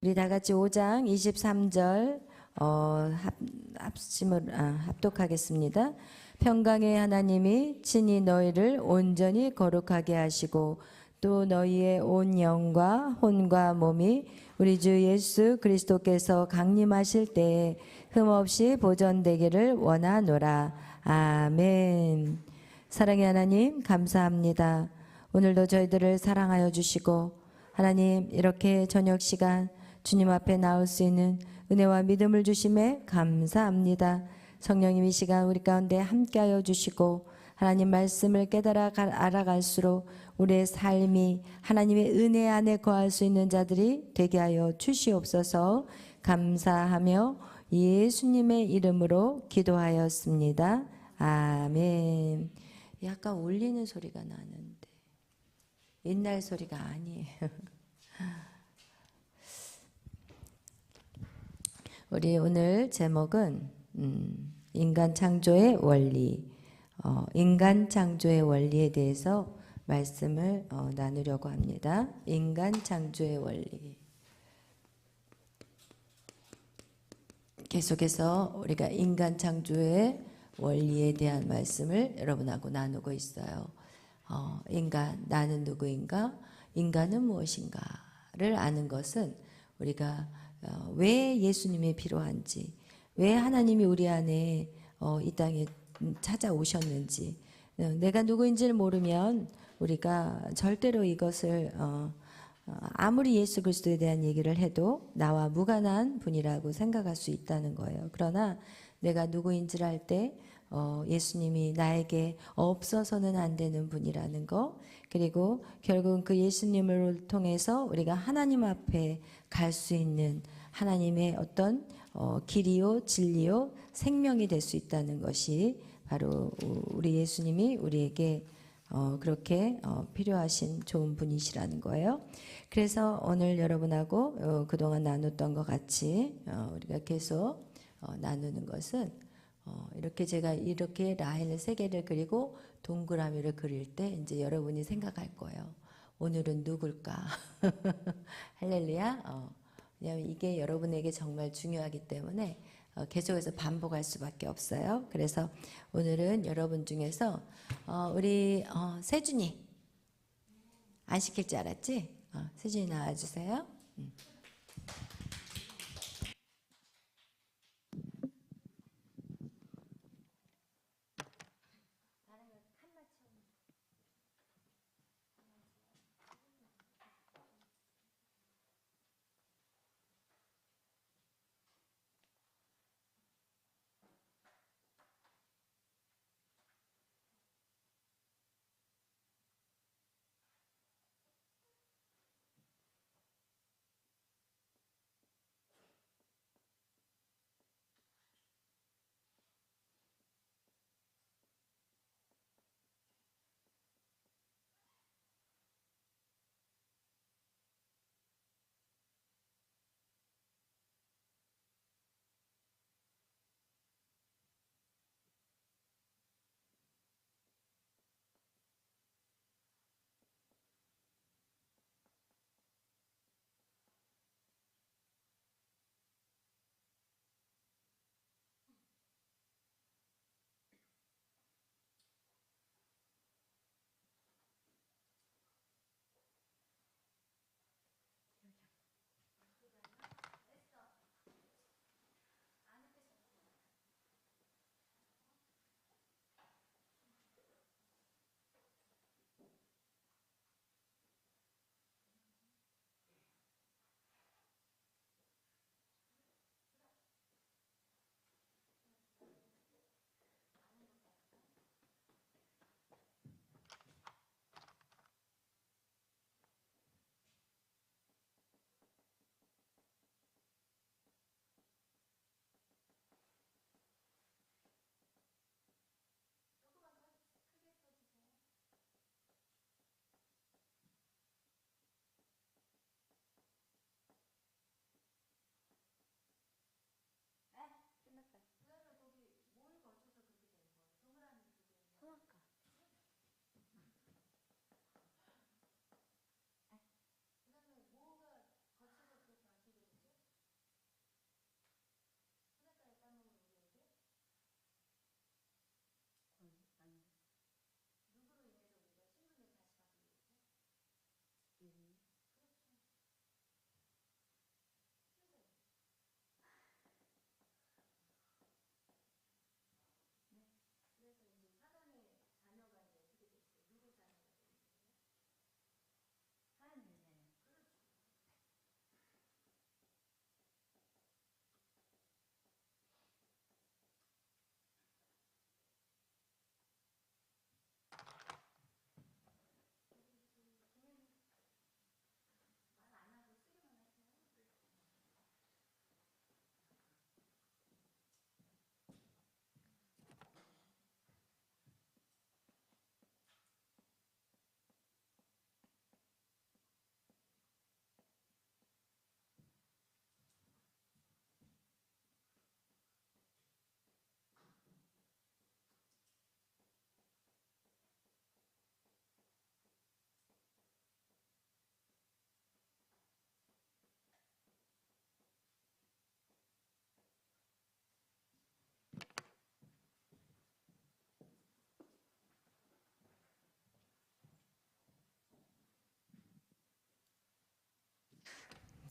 우리 다 같이 5장 23절 합독하겠습니다. 평강의 하나님이 친히 너희를 온전히 거룩하게 하시고 또 너희의 온 영과 혼과 몸이 우리 주 예수 그리스도께서 강림하실 때에 흠없이 보존되기를 원하노라. 아멘. 사랑의 하나님 감사합니다. 오늘도 저희들을 사랑하여 주시고 하나님 이렇게 저녁 시간 주님 앞에 나올 수 있는 은혜와 믿음을 주심에 감사합니다. 성령님 이 시간 우리 가운데 함께하여 주시고 하나님 말씀을 깨달아 알아갈수록 우리의 삶이 하나님의 은혜 안에 거할 수 있는 자들이 되게 하여 주시옵소서. 감사하며 예수님의 이름으로 기도하였습니다. 아멘. 약간 울리는 소리가 나는데 옛날 소리가 아니에요. 우리 오늘 제목은 인간 창조의 원리, 인간 창조의 원리에 대해서 말씀을 나누려고 합니다. 인간 창조의 원리. 계속해서 우리가 인간 창조의 원리에 대한 말씀을 여러분하고 나누고 있어요. 인간, 나는 누구인가? 인간은 무엇인가를 아는 것은 우리가 왜 예수님이 필요한지, 왜 하나님이 우리 안에 이 땅에 찾아오셨는지, 내가 누구인지를 모르면 우리가 절대로 이것을 아무리 예수 그리스도에 대한 얘기를 해도 나와 무관한 분이라고 생각할 수 있다는 거예요. 그러나 내가 누구인지를 알 때 예수님이 나에게 없어서는 안 되는 분이라는 거, 그리고 결국은 그 예수님을 통해서 우리가 하나님 앞에 갈 수 있는 하나님의 어떤 길이요 진리요 생명이 될 수 있다는 것이 바로 우리 예수님이 우리에게 그렇게 필요하신 좋은 분이시라는 거예요. 그래서 오늘 여러분하고 그동안 나눴던 것 같이 우리가 계속 나누는 것은 이렇게 제가 이렇게 라인을 3개를 그리고 동그라미를 그릴 때 이제 여러분이 생각할 거예요. 오늘은 누굴까? 할렐루야. 왜냐하면 이게 여러분에게 정말 중요하기 때문에 계속해서 반복할 수밖에 없어요. 그래서 오늘은 여러분 중에서 우리 세준이 안 시킬 줄 알았지? 세준이 나와주세요.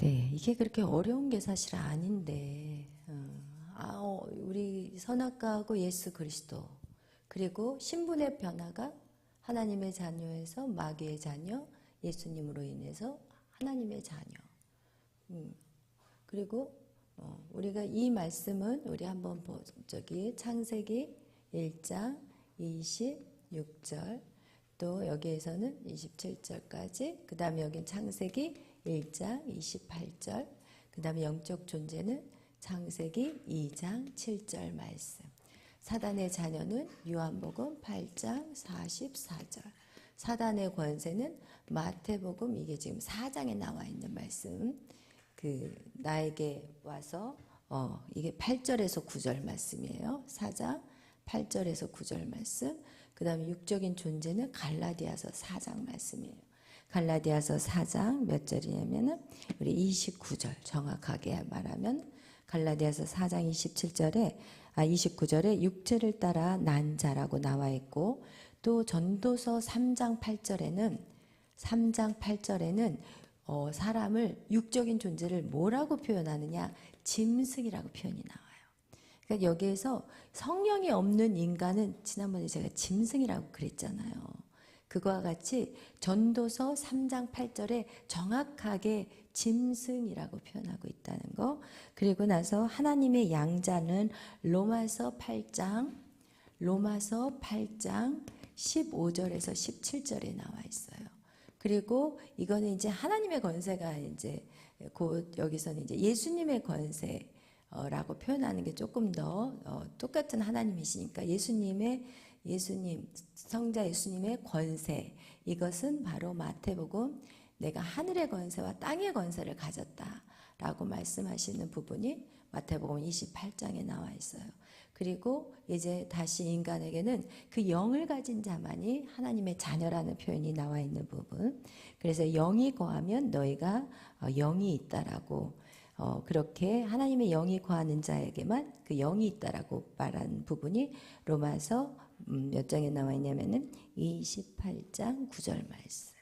네, 이게 그렇게 어려운 게 사실 아닌데, 우리 선악과하고 예수 그리스도, 그리고 신분의 변화가 하나님의 자녀에서 마귀의 자녀, 예수님으로 인해서 하나님의 자녀. 그리고 우리가 이 말씀은 우리 한번 창세기 1장 26절, 또 여기에서는 27절까지, 그 다음에 여긴 창세기 1장 28절, 그 다음에 영적 존재는 창세기 2장 7절 말씀. 사단의 자녀는 요한복음 8장 44절. 사단의 권세는 마태복음, 이게 지금 4장에 나와 있는 말씀. 나에게 와서 이게 8절에서 9절 말씀이에요. 4장 8절에서 9절 말씀. 그 다음에 육적인 존재는 갈라디아서 4장 말씀이에요. 갈라디아서 4장 몇 절이냐면은 우리 29절, 정확하게 말하면 갈라디아서 4장 29절에 육체를 따라 난 자라고 나와 있고, 또 전도서 3장 8절에는 사람을, 육적인 존재를 뭐라고 표현하느냐, 짐승이라고 표현이 나와요. 그러니까 여기에서 성령이 없는 인간은, 지난번에 제가 짐승이라고 그랬잖아요. 그거와 같이 전도서 3장 8절에 정확하게 짐승이라고 표현하고 있다는 거. 그리고 나서 하나님의 양자는 로마서 8장 15절에서 17절에 나와 있어요. 그리고 이거는 이제 하나님의 권세가 이제 곧 여기서는 이제 예수님의 권세라고 표현하는 게 조금 더 똑같은 하나님이시니까 예수님 성자 예수님의 권세, 이것은 바로 마태복음 내가 하늘의 권세와 땅의 권세를 가졌다라고 말씀하시는 부분이 마태복음 28장에 나와 있어요. 그리고 이제 다시 인간에게는 그 영을 가진 자만이 하나님의 자녀라는 표현이 나와 있는 부분. 그래서 영이 거하면 너희가 영이 있다라고, 그렇게 하나님의 영이 거하는 자에게만 그 영이 있다라고 말한 부분이 로마서 몇 장에 나와 있냐면은 28장 9절 말씀.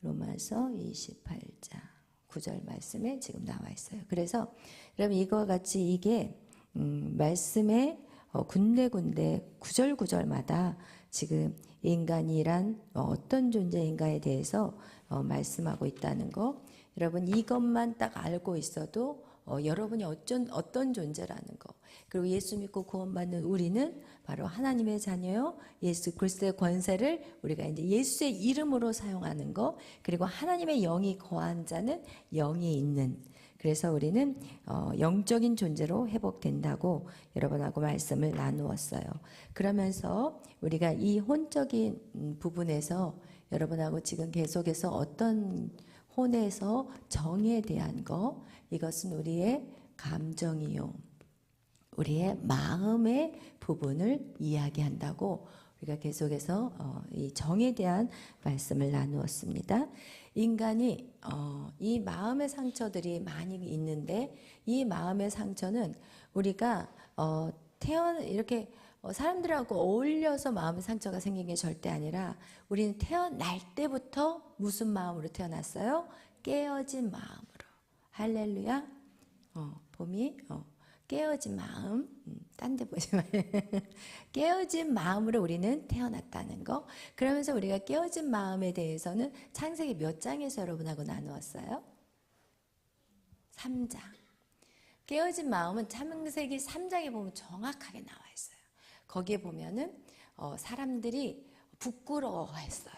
로마서 28장 9절 말씀에 지금 나와 있어요. 그래서 여러분 이거와 같이 이게 말씀의 군데군데 구절구절마다 지금 인간이란 어떤 존재인가에 대해서 말씀하고 있다는 거, 여러분 이것만 딱 알고 있어도 여러분이 어떤 존재라는 거, 그리고 예수 믿고 구원받는 우리는 바로 하나님의 자녀요, 예수 그리스도의 권세를 우리가 이제 예수의 이름으로 사용하는 거, 그리고 하나님의 영이 거한 자는 영이 있는, 그래서 우리는 영적인 존재로 회복된다고 여러분하고 말씀을 나누었어요. 그러면서 우리가 이 혼적인 부분에서 여러분하고 지금 계속해서 어떤 혼에서 정에 대한 거, 이것은 우리의 감정이요, 우리의 마음의 부분을 이야기한다고 우리가 계속해서 이 정에 대한 말씀을 나누었습니다. 인간이 이 마음의 상처들이 많이 있는데, 이 마음의 상처는 우리가 이렇게 사람들하고 어울려서 마음의 상처가 생긴 게 절대 아니라, 우리는 태어날 때부터 무슨 마음으로 태어났어요? 깨어진 마음으로. 할렐루야. 봄이 깨어진 마음, 딴 데 보지 마요. 깨어진 마음으로 우리는 태어났다는 거. 그러면서 우리가 깨어진 마음에 대해서는 창세기 몇 장에서 여러분하고 나누었어요? 3장. 깨어진 마음은 창세기 3장에 보면 정확하게 나와 있어요. 거기에 보면은 사람들이 부끄러워했어요.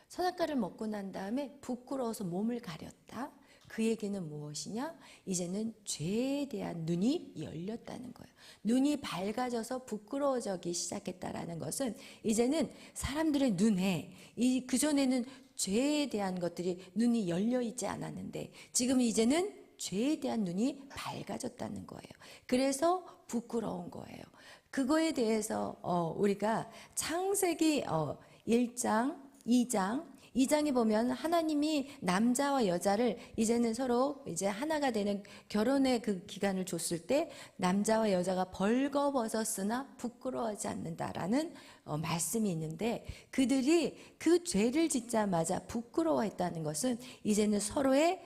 선악과를 먹고 난 다음에 부끄러워서 몸을 가렸다. 그 얘기는 무엇이냐? 이제는 죄에 대한 눈이 열렸다는 거예요. 눈이 밝아져서 부끄러워지기 시작했다라는 것은, 이제는 사람들의 눈에, 그전에는 죄에 대한 것들이 눈이 열려 있지 않았는데, 지금 이제는 죄에 대한 눈이 밝아졌다는 거예요. 그래서 부끄러운 거예요. 그거에 대해서 우리가 창세기 1장, 2장에 보면 하나님이 남자와 여자를 이제는 서로 이제 하나가 되는 결혼의 그 기간을 줬을 때, 남자와 여자가 벌거벗었으나 부끄러워하지 않는다라는 말씀이 있는데, 그들이 그 죄를 짓자마자 부끄러워했다는 것은 이제는 서로의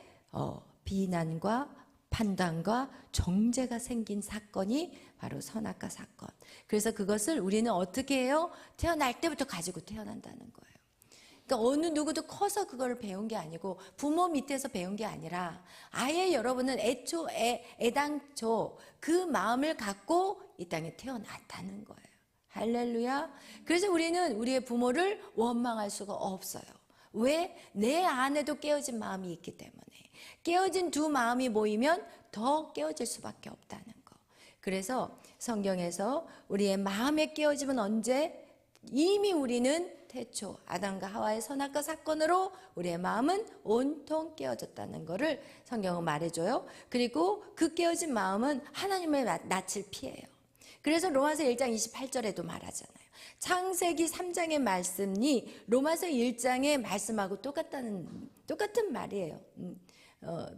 비난과 판단과 정죄가 생긴 사건이 바로 선악과 사건. 그래서 그것을 우리는 어떻게 해요? 태어날 때부터 가지고 태어난다는 거예요. 그러니까 어느 누구도 커서 그걸 배운 게 아니고 부모 밑에서 배운 게 아니라 아예 여러분은 애당초 그 마음을 갖고 이 땅에 태어났다는 거예요. 할렐루야. 그래서 우리는 우리의 부모를 원망할 수가 없어요. 왜? 내 안에도 깨어진 마음이 있기 때문에. 깨어진 두 마음이 모이면 더 깨어질 수밖에 없다는 거. 그래서 성경에서 우리의 마음의 깨어짐은 언제? 이미 우리는 태초 아담과 하와의 선악과 사건으로 우리의 마음은 온통 깨어졌다는 것을 성경은 말해줘요. 그리고 그 깨어진 마음은 하나님의 낯을 피해요. 그래서 로마서 1장 28절에도 말하잖아요. 창세기 3장의 말씀이 로마서 1장의 말씀하고 똑같은 말이에요.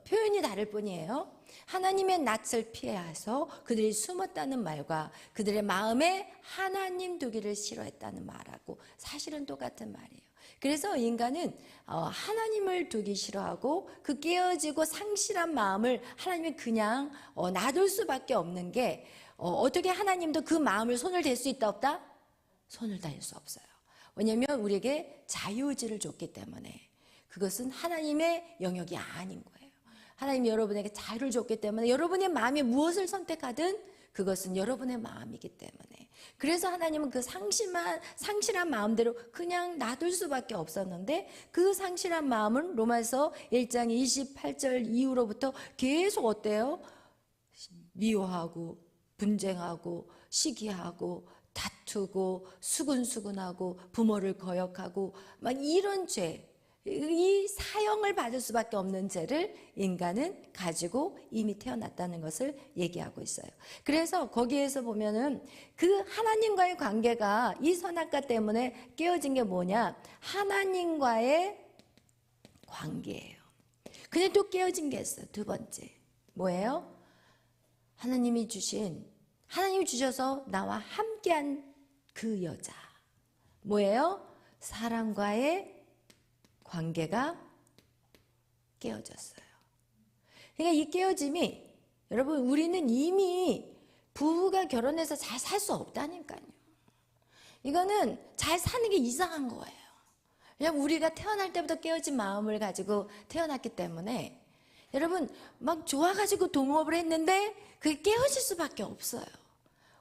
표현이 다를 뿐이에요. 하나님의 낯을 피해서 그들이 숨었다는 말과 그들의 마음에 하나님 두기를 싫어했다는 말하고 사실은 똑같은 말이에요. 그래서 인간은 하나님을 두기 싫어하고 그 깨어지고 상실한 마음을 하나님이 그냥 놔둘 수밖에 없는 게 어떻게 하나님도 그 마음을 손을 댈 수 있다 없다? 손을 댈 수 없어요. 왜냐하면 우리에게 자유의지를 줬기 때문에 그것은 하나님의 영역이 아닌 거예요. 하나님이 여러분에게 자유를 줬기 때문에 여러분의 마음이 무엇을 선택하든 그것은 여러분의 마음이기 때문에 그래서 하나님은 그 상실한 마음대로 그냥 놔둘 수밖에 없었는데 그 상실한 마음은 로마서 1장 28절 이후로부터 계속 어때요? 미워하고 분쟁하고 시기하고 다투고 수근수근하고 부모를 거역하고 막 이런 죄, 이 사형을 받을 수밖에 없는 죄를 인간은 가지고 이미 태어났다는 것을 얘기하고 있어요. 그래서 거기에서 보면은 그 하나님과의 관계가 이 선악과 때문에 깨어진 게 뭐냐? 하나님과의 관계예요. 근데 또 깨어진 게 있어요. 두 번째. 뭐예요? 하나님이 주셔서 나와 함께한 그 여자. 뭐예요? 사랑과의 관계가 깨어졌어요. 그러니까 이 깨어짐이 여러분 우리는 이미 부부가 결혼해서 잘 살 수 없다니까요. 이거는 잘 사는 게 이상한 거예요. 왜냐하면 우리가 태어날 때부터 깨어진 마음을 가지고 태어났기 때문에 여러분 막 좋아가지고 동업을 했는데 그게 깨어질 수밖에 없어요.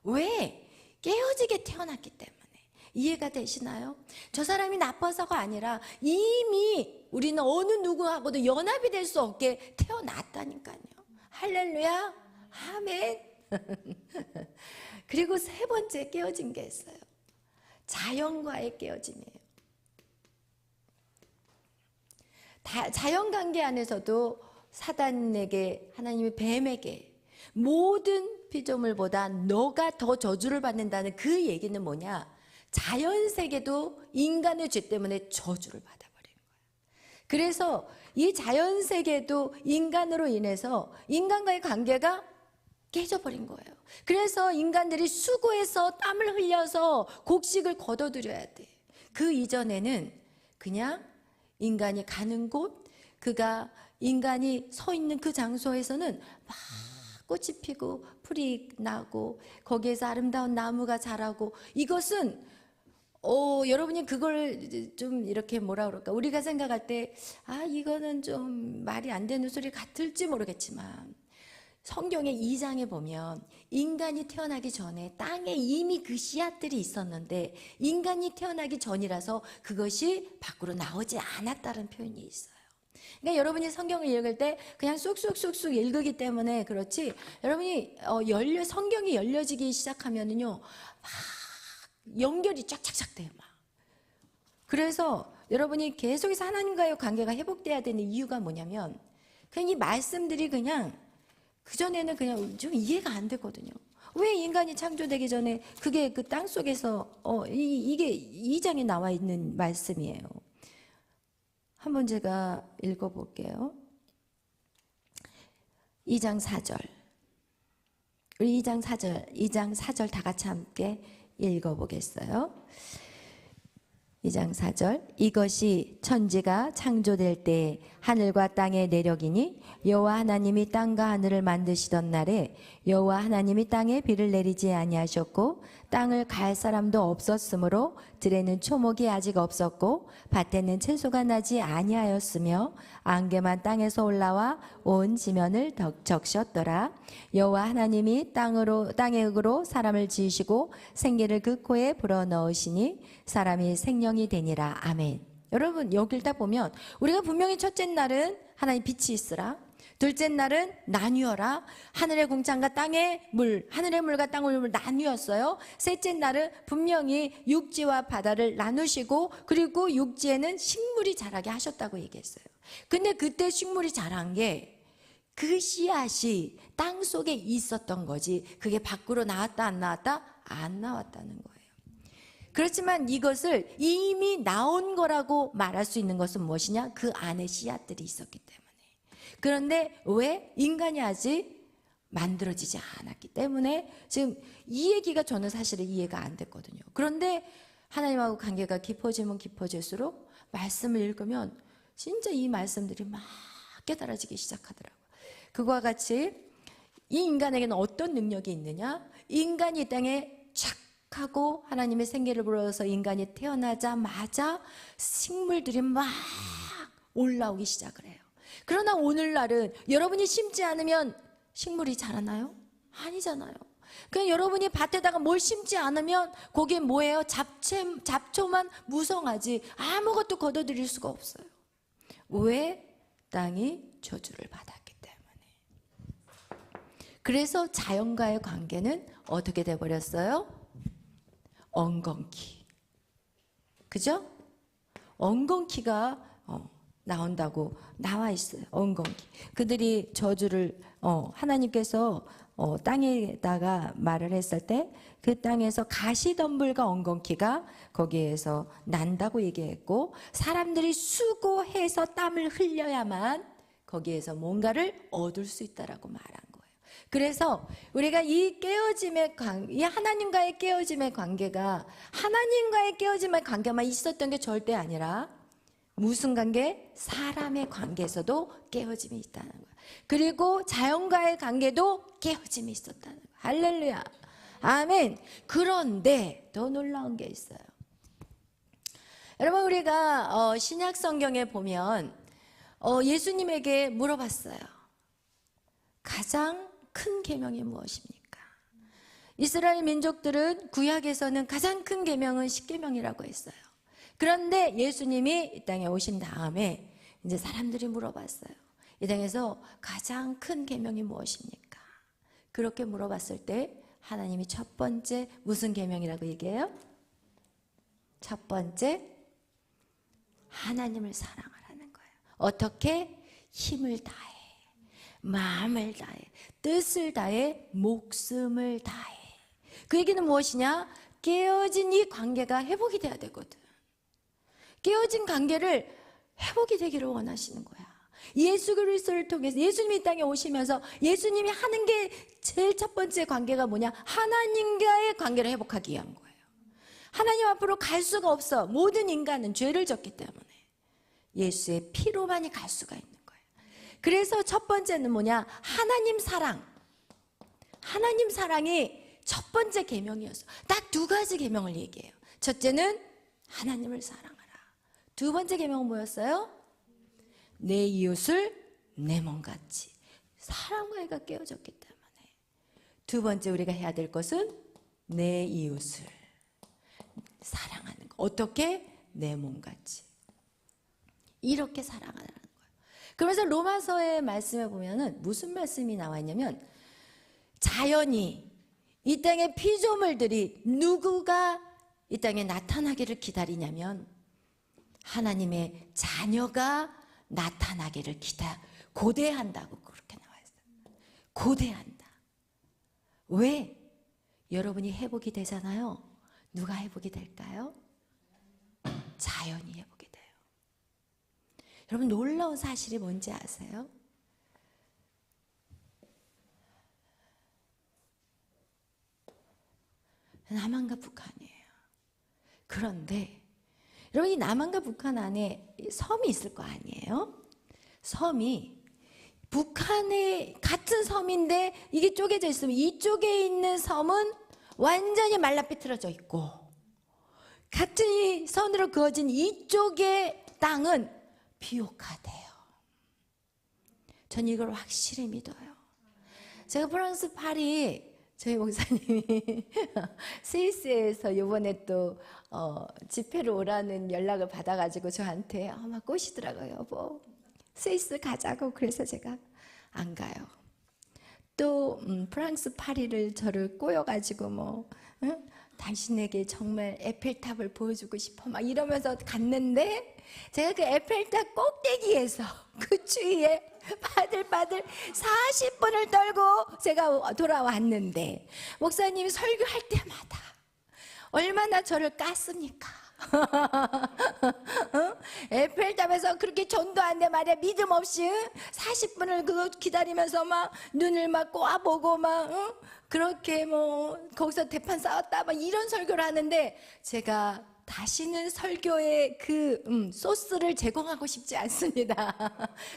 왜? 깨어지게 태어났기 때문에. 이해가 되시나요? 저 사람이 나빠서가 아니라 이미 우리는 어느 누구하고도 연합이 될 수 없게 태어났다니까요. 할렐루야. 아멘. 그리고 세 번째 깨어진 게 있어요. 자연과의 깨어짐이에요. 자연관계 안에서도 사단에게 하나님의 뱀에게 모든 피조물보다 너가 더 저주를 받는다는 그 얘기는 뭐냐? 자연세계도 인간의 죄 때문에 저주를 받아버린 거예요. 그래서 이 자연세계도 인간으로 인해서 인간과의 관계가 깨져버린 거예요. 그래서 인간들이 수고해서 땀을 흘려서 곡식을 거둬들여야 돼. 그 이전에는 그냥 인간이 가는 곳, 인간이 서 있는 그 장소에서는 막 꽃이 피고 풀이 나고 거기에서 아름다운 나무가 자라고 이것은 여러분이 그걸 좀 이렇게 뭐라 그럴까 우리가 생각할 때 이거는 좀 말이 안 되는 소리 같을지 모르겠지만 성경의 2장에 보면 인간이 태어나기 전에 땅에 이미 그 씨앗들이 있었는데 인간이 태어나기 전이라서 그것이 밖으로 나오지 않았다는 표현이 있어요. 그러니까 여러분이 성경을 읽을 때 그냥 쑥쑥쑥쑥 읽기 때문에 그렇지 여러분이 성경이 열려지기 시작하면은요 막 연결이 쫙쫙쫙 돼요. 막. 그래서 여러분이 계속해서 하나님과의 관계가 회복돼야 되는 이유가 뭐냐면 그냥 이 말씀들이 그냥 그전에는 그냥 좀 이해가 안 되거든요. 왜 인간이 창조되기 전에 그게 그 땅 속에서 이게 2장에 나와 있는 말씀이에요. 한번 제가 읽어볼게요. 2장 4절. 우리 2장 4절 다 같이 함께 읽어보겠어요. 2장 4절 이것이 천지가 창조될 때 하늘과 땅의 내력이니 여호와 하나님이 땅과 하늘을 만드시던 날에 여호와 하나님이 땅에 비를 내리지 아니하셨고 땅을 갈 사람도 없었으므로 들에는 초목이 아직 없었고 밭에는 채소가 나지 아니하였으며 안개만 땅에서 올라와 온 지면을 적셨더라. 여호와 하나님이 땅의 흙으로 사람을 지으시고 생기를 그 코에 불어넣으시니 사람이 생명이 되니라. 아멘. 여러분 여기 읽다 보면 우리가 분명히 첫째 날은 하나님 빛이 있으라, 둘째 날은 나뉘어라, 하늘의 공창과 땅의 물, 하늘의 물과 땅의 물 나뉘었어요. 셋째 날은 분명히 육지와 바다를 나누시고 그리고 육지에는 식물이 자라게 하셨다고 얘기했어요. 근데 그때 식물이 자란 게 그 씨앗이 땅 속에 있었던 거지 그게 밖으로 나왔다 안 나왔다? 안 나왔다는 거예요. 그렇지만 이것을 이미 나온 거라고 말할 수 있는 것은 무엇이냐? 그 안에 씨앗들이 있었기 때문에. 그런데 왜? 인간이 아직 만들어지지 않았기 때문에 지금 이 얘기가 저는 사실은 이해가 안 됐거든요. 그런데 하나님하고 관계가 깊어지면 깊어질수록 말씀을 읽으면 진짜 이 말씀들이 막 깨달아지기 시작하더라고요. 그와 같이 이 인간에게는 어떤 능력이 있느냐? 인간이 이 땅에 하고 하나님의 생기를 불어서 인간이 태어나자마자 식물들이 막 올라오기 시작을 해요. 그러나 오늘날은 여러분이 심지 않으면 식물이 자라나요? 아니잖아요. 그냥 여러분이 밭에다가 뭘 심지 않으면 거기에 뭐예요? 잡초만 무성하지 아무것도 거둬들일 수가 없어요. 왜? 땅이 저주를 받았기 때문에. 그래서 자연과의 관계는 어떻게 돼버렸어요? 엉겅퀴. 그죠? 엉겅퀴가 나온다고 나와 있어요. 엉겅퀴. 그들이 저주를 하나님께서 땅에다가 말을 했을 때 그 땅에서 가시덤불과 엉겅퀴가 거기에서 난다고 얘기했고 관계했고 수고해서 땀을 흘려야만 거기에서 뭔가를 얻을 수 있다라고 말한 거예요. 그래서 우리가 이 하나님과의 깨어짐의 관계가 하나님과의 깨어짐의 관계만 있었던 게 절대 아니라 무슨 관계? 사람의 관계에서도 깨어짐이 있다는 거예요. 그리고 자연과의 관계도 깨어짐이 있었다는 거예요. 할렐루야. 아멘. 그런데 더 놀라운 게 있어요. 여러분 우리가 신약 성경에 보면 예수님에게 물어봤어요. 가장 큰 계명이 무엇입니까? 이스라엘 민족들은 구약에서는 가장 큰 계명은 십계명이라고 했어요. 그런데 예수님이 이 땅에 오신 다음에 이제 사람들이 물어봤어요. 이 땅에서 가장 큰 계명이 무엇입니까? 그렇게 물어봤을 때 하나님이 첫 번째 무슨 계명이라고 얘기해요? 첫 번째 하나님을 사랑하라는 거예요. 어떻게? 힘을 다해, 마음을 다해, 뜻을 다해, 목숨을 다해. 그 얘기는 무엇이냐? 깨어진 이 관계가 회복이 돼야 되거든. 깨어진 관계를 회복이 되기를 원하시는 거야. 예수 그리스도를 통해서 예수님이 이 땅에 오시면서 예수님이 하는 게 제일 첫 번째 관계가 뭐냐? 하나님과의 관계를 회복하기 위한 거예요. 하나님 앞으로 갈 수가 없어. 모든 인간은 죄를 졌기 때문에 예수의 피로만이 갈 수가 있는 거예요. 그래서 첫 번째는 뭐냐? 하나님 사랑. 하나님 사랑이 첫 번째 계명이었어. 딱 두 가지 계명을 얘기해요. 첫째는 하나님을 사랑하라. 두 번째 계명은 뭐였어요? 내 이웃을 내 몸같이. 사랑과가 깨어졌기 때문에 두 번째 우리가 해야 될 것은 내 이웃을 사랑하는 거. 어떻게? 내 몸같이. 이렇게 사랑하라는 거예요. 그래서 로마서의 말씀에 보면은 무슨 말씀이 나와 있냐면 자연이 이 땅의 피조물들이 누구가 이 땅에 나타나기를 기다리냐면 하나님의 자녀가 나타나기를 고대한다고 그렇게 나와 있어요. 고대한다. 왜? 여러분이 회복이 되잖아요. 누가 회복이 될까요? 자연이 회복이 돼요. 여러분 놀라운 사실이 뭔지 아세요? 남한과 북한이에요. 그런데 여러분, 이 남한과 북한 안에 섬이 있을 거 아니에요? 섬이 북한의 같은 섬인데 이게 쪼개져 있으면 이쪽에 있는 섬은 완전히 말라비틀어져 있고, 같은 이 선으로 그어진 이쪽의 땅은 비옥하대요. 전 이걸 확실히 믿어요. 제가 프랑스 파리, 저희 목사님이 스위스에서 이번에 또 집회로 오라는 연락을 받아가지고 저한테 막 꼬시더라고요. 여보, 스위스 가자고. 그래서 제가 안 가요. 또 프랑스 파리를 저를 꼬여가지고 뭐 응? 당신에게 정말 에펠탑을 보여주고 싶어 막 이러면서 갔는데, 제가 그 에펠탑 꼭대기에서 그 추위에 바들바들 40분을 떨고 제가 돌아왔는데, 목사님이 설교할 때마다 얼마나 저를 깠습니까? 에펠탑에서 그렇게 전도하는데 말이야, 믿음 없이 40분을 그거 기다리면서 막 눈을 막 꼬아보고 막 그렇게 뭐 거기서 대판 싸웠다 막 이런 설교를 하는데, 제가 다시는 설교에 그 소스를 제공하고 싶지 않습니다.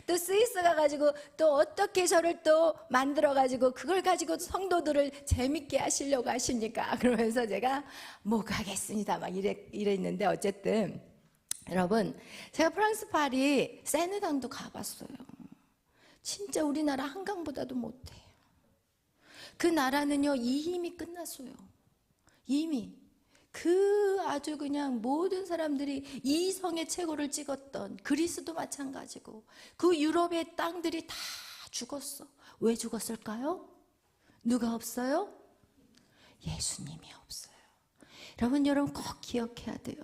또 스위스 가가지고 또 어떻게 저를 또 만들어가지고 그걸 가지고 성도들을 재밌게 하시려고 하십니까? 그러면서 제가 못 가겠습니다 막 이랬는데, 어쨌든 여러분, 제가 프랑스 파리 세느강도 가봤어요. 진짜 우리나라 한강보다도 못해요. 그 나라는요, 이미 끝났어요. 이미 그 아주 그냥 모든 사람들이 이성의 최고를 찍었던 그리스도 마찬가지고 그 유럽의 땅들이 다 죽었어. 왜 죽었을까요? 누가 없어요? 예수님이 없어요. 여러분 꼭 기억해야 돼요.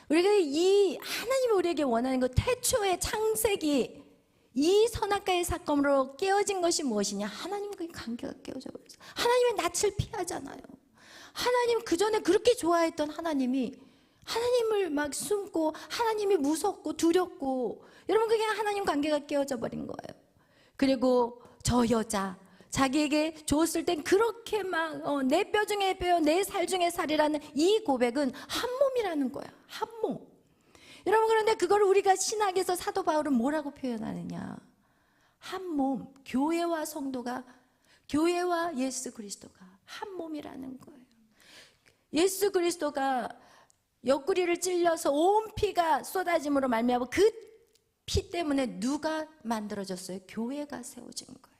우리가 이 하나님이 우리에게 원하는 것, 태초의 창세기 이 선악과의 사건으로 깨어진 것이 무엇이냐? 하나님과의 관계가 깨어져 버렸어요. 하나님의 낯을 피하잖아요. 하나님, 그 전에 그렇게 좋아했던 하나님이, 하나님을 막 숨고 하나님이 무섭고 두렵고, 여러분 그게 하나님 관계가 깨어져 버린 거예요. 그리고 저 여자, 자기에게 줬을 땐 그렇게 막 내 뼈 중에 뼈, 내 살 중에 살이라는 이 고백은 한 몸이라는 거야. 한 몸. 여러분, 그런데 그걸 우리가 신학에서 사도 바울은 뭐라고 표현하느냐? 한 몸, 교회와 성도가, 교회와 예수 그리스도가 한 몸이라는 거예요. 예수 그리스도가 옆구리를 찔려서 온 피가 쏟아짐으로 말미암아 그 피 때문에 누가 만들어졌어요? 교회가 세워진 거예요.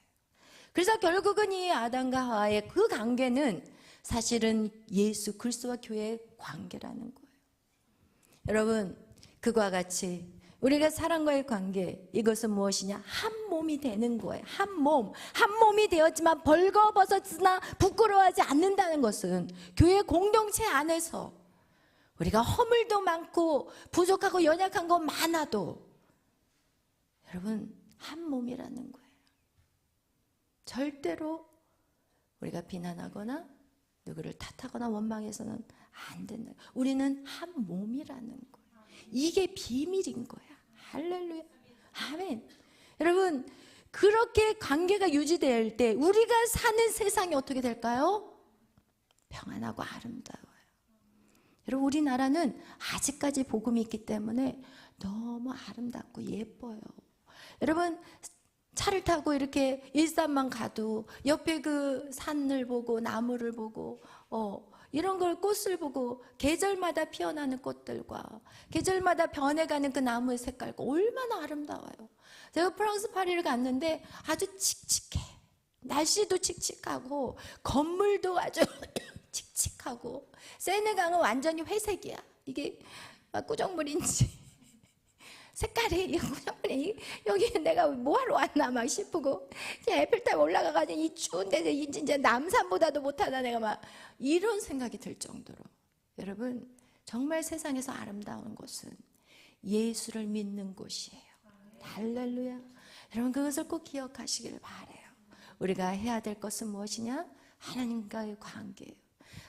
그래서 결국은 이 아담과 하와의 그 관계는 사실은 예수 그리스도와 교회의 관계라는 거예요. 여러분, 그와 같이 우리가 사람과의 관계, 이것은 무엇이냐? 한 몸이 되는 거예요. 한 몸이 되었지만 벌거벗었으나 부끄러워하지 않는다는 것은 교회 공동체 안에서 우리가 허물도 많고 부족하고 연약한 거 많아도 여러분 한 몸이라는 거예요. 절대로 우리가 비난하거나 누구를 탓하거나 원망해서는 안 된다. 우리는 한 몸이라는 거예요. 이게 비밀인 거야. 할렐루야. 아멘. 여러분, 그렇게 관계가 유지될 때 우리가 사는 세상이 어떻게 될까요? 평안하고 아름다워요. 여러분, 우리나라는 아직까지 복음이 있기 때문에 너무 아름답고 예뻐요. 여러분, 차를 타고 이렇게 일산만 가도 옆에 그 산을 보고 나무를 보고 이런 걸, 꽃을 보고 계절마다 피어나는 꽃들과 계절마다 변해가는 그 나무의 색깔과 얼마나 아름다워요. 제가 프랑스 파리를 갔는데 아주 칙칙해. 날씨도 칙칙하고 건물도 아주 칙칙하고, 세느강은 완전히 회색이야. 이게 꾸정물인지 색깔이 꾸정물이, 여기 내가 뭐하러 왔나 막 싶고, 에펠탑 올라가가지고 이 추운데 이제 남산보다도 못하다 내가 막 이런 생각이 들 정도로. 여러분, 정말 세상에서 아름다운 곳은 예수를 믿는 곳이에요. 할렐루야. 여러분, 그것을 꼭 기억하시길 바라요. 우리가 해야 될 것은 무엇이냐? 하나님과의 관계예요.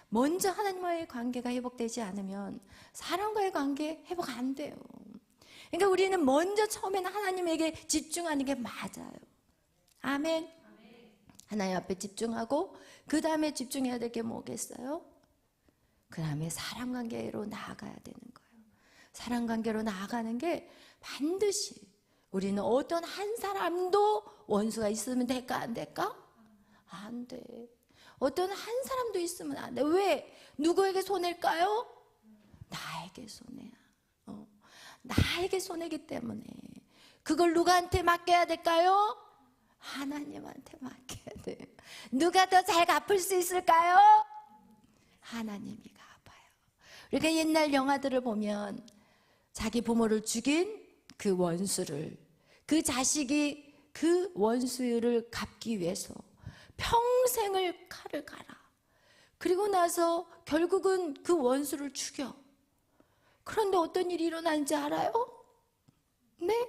먼저 하나님과의 관계가 회복되지 않으면 사람과의 관계 회복 안 돼요. 그러니까 우리는 먼저 처음에는 하나님에게 집중하는 게 맞아요. 아멘. 하나님 앞에 집중하고 그 다음에 집중해야 될 게 뭐겠어요? 그 다음에 사람 관계로 나아가야 되는 거예요. 사랑 관계로 나아가는 게 반드시 우리는 어떤 한 사람도 원수가 있으면 될까 안 될까? 안 돼. 어떤 한 사람도 있으면 안 돼. 왜? 누구에게 손해일까요? 나에게 손해야. 나에게 손해기 때문에 그걸 누구한테 맡겨야 될까요? 하나님한테 맡겨야 돼요. 누가 더 잘 갚을 수 있을까요? 하나님이 갚아요. 그러니까 옛날 영화들을 보면 자기 부모를 죽인 그 원수를, 그 자식이 그 원수를 갚기 위해서 평생을 칼을 갈아. 그리고 나서 결국은 그 원수를 죽여. 그런데 어떤 일이 일어나는지 알아요? 네?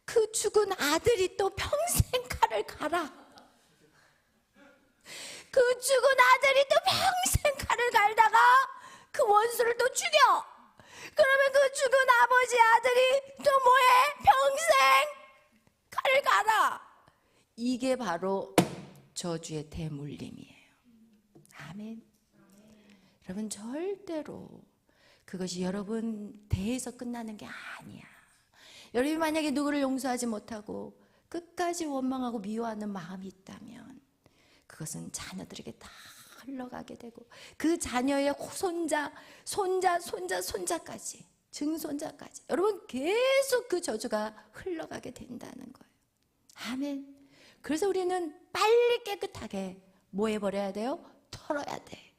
그 죽은 아들이 또 평생 칼을 갈아. 그 죽은 아들이 또 평생 칼을 갈다가 그 원수를 또 죽여. 그러면 그 죽은 아버지 아들이 또 뭐해? 평생 칼을 갈아. 이게 바로 저주의 대물림이에요. 아멘. 여러분, 절대로 그것이 여러분 대해서 끝나는 게 아니야. 여러분이 만약에 누구를 용서하지 못하고 끝까지 원망하고 미워하는 마음이 있다면 그것은 자녀들에게 다 흘러가게 되고 그 자녀의 손자까지, 증손자까지 여러분 계속 그 저주가 흘러가게 된다는 거예요. 아멘. 그래서 우리는 빨리 깨끗하게 뭐 해버려야 돼요? 털어야 돼.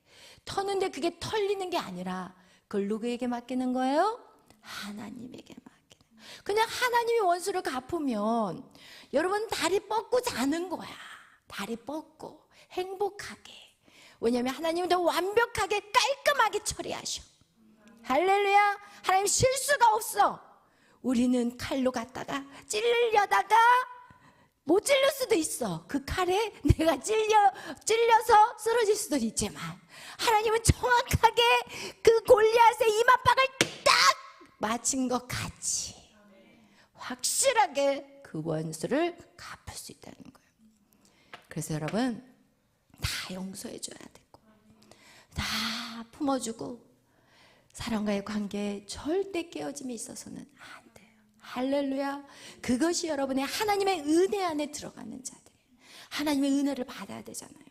터는데 그게 털리는 게 아니라 그걸 누구에게 맡기는 거예요? 하나님에게 맡기는. 그냥 하나님이 원수를 갚으면 여러분 다리 뻗고 자는 거야. 다리 뻗고 행복하게. 왜냐하면 하나님은 더 완벽하게 깔끔하게 처리하셔. 할렐루야. 하나님 실수가 없어. 우리는 칼로 갔다가 찔려다가 못 찔릴 수도 있어. 그 칼에 내가 찔려서 쓰러질 수도 있지만 하나님은 정확하게 그 골리앗의 이마박을 딱 맞힌 것 같이 확실하게 그 원수를 갚을 수 있다는 거예요. 그래서 여러분 다 용서해줘야 되고 다 품어주고 사람과의 관계에 절대 깨어짐이 있어서는 안 돼요. 할렐루야. 그것이 여러분의 하나님의 은혜 안에 들어가는 자들이에요. 하나님의 은혜를 받아야 되잖아요.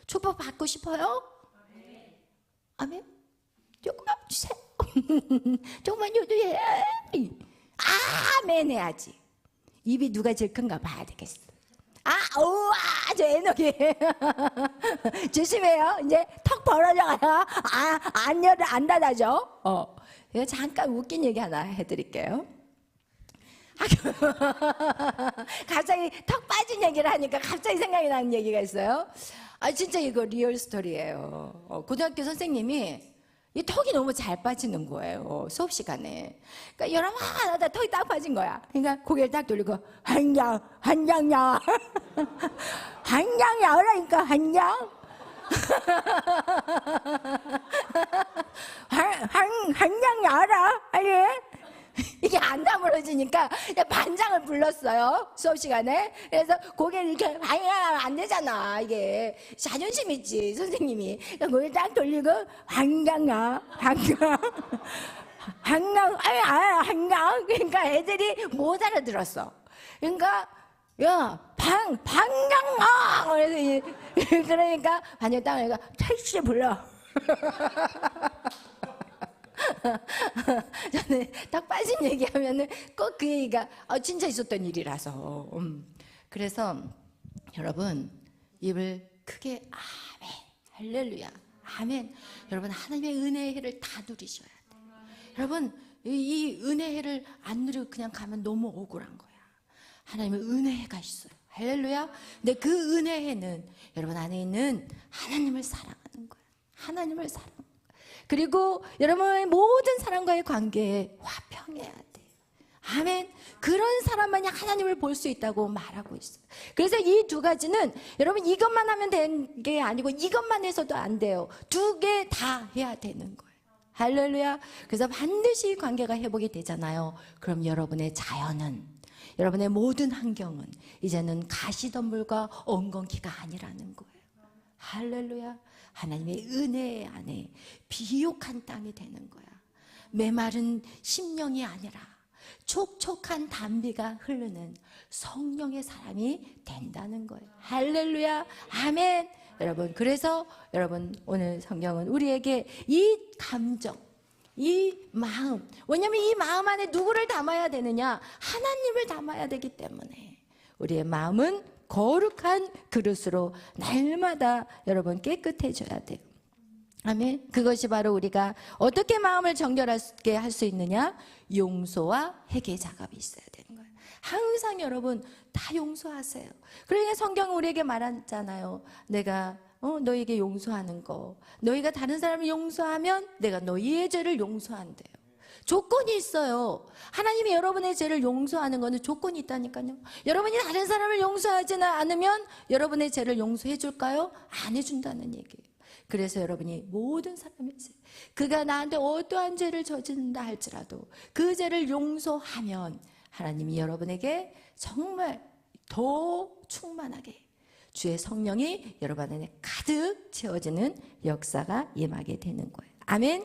축복 받고 싶어요? 아멘. 조금만 주세요. 조금만 요도해. 아멘 해야지. 입이 누가 제일 큰가 봐야 되겠어. 우와, 저 에너기. 조심해요. 이제 턱 벌어져가요. 안 닫아져. 제가 잠깐 웃긴 얘기 하나 해드릴게요. 갑자기 턱 빠진 얘기를 하니까 갑자기 생각이 나는 얘기가 있어요. 진짜 이거 리얼 스토리예요. 고등학교 선생님이 이 턱이 너무 잘 빠지는 거예요. 수업 시간에. 그러니까 여러분 하다 턱이 딱 빠진 거야. 그러니까 고개를 딱 돌리고 한양야 한양야 그러니까 한양 한양야 알아? 아니 이게 안 다물어지니까 반장을 불렀어요. 수업 시간에. 그래서 고개를 이렇게 방해하면 안 되잖아. 이게 자존심 있지 선생님이. 고개를 딱 돌리고 한강아 한강 한강. 그러니까 애들이 못 알아들었어. 그러니까 야 방강아 그러니까 반장 딱 내가 택시 불러. 저는 딱 빠진 얘기하면은 꼭 그 얘기가 진짜 있었던 일이라서. 그래서 여러분 입을 크게 아멘 할렐루야 아멘. 여러분 하나님의 은혜의 해를 다 누리셔야 돼요. 여러분 이 은혜의 해를 안 누리고 그냥 가면 너무 억울한 거야. 하나님의 은혜의 해가 있어요. 할렐루야. 근데 그 은혜의 해는 여러분 안에 있는 하나님을 사랑하는 거야. 하나님을 사랑하는 거야. 그리고 여러분의 모든 사람과의 관계에 화평해야 돼요. 아멘. 그런 사람만이 하나님을 볼 수 있다고 말하고 있어요. 그래서 이 두 가지는 여러분 이것만 하면 되는 게 아니고 이것만 해서도 안 돼요. 두 개 다 해야 되는 거예요. 할렐루야. 그래서 반드시 관계가 회복이 되잖아요. 그럼 여러분의 자연은, 여러분의 모든 환경은 이제는 가시덤불과 엉겅퀴가 아니라는 거예요. 할렐루야. 하나님의 은혜 안에 비옥한 땅이 되는 거야. 메마른 심령이 아니라 촉촉한 담비가 흐르는 성령의 사람이 된다는 거예요. 할렐루야, 아멘. 여러분, 그래서 여러분 오늘 성경은 우리에게 이 감정, 이 마음, 왜냐하면 이 마음 안에 누구를 담아야 되느냐? 하나님을 담아야 되기 때문에 우리의 마음은 거룩한 그릇으로 날마다 여러분 깨끗해져야 돼요. 아멘. 그것이 바로 우리가 어떻게 마음을 정결하게 할 수 있느냐? 용서와 회개 작업이 있어야 되는 거예요. 항상 여러분 다 용서하세요. 그러니까 성경은 우리에게 말하잖아요. 내가 너에게 용서하는 거, 너희가 다른 사람을 용서하면 내가 너희의 죄를 용서한대요. 조건이 있어요. 하나님이 여러분의 죄를 용서하는 거는 조건이 있다니까요. 여러분이 다른 사람을 용서하지는 않으면 여러분의 죄를 용서해 줄까요? 안 해준다는 얘기예요. 그래서 여러분이 모든 사람의 죄, 그가 나한테 어떠한 죄를 저지른다 할지라도 그 죄를 용서하면 하나님이 여러분에게 정말 더 충만하게 주의 성령이 여러분 안에 가득 채워지는 역사가 임하게 되는 거예요. 아멘.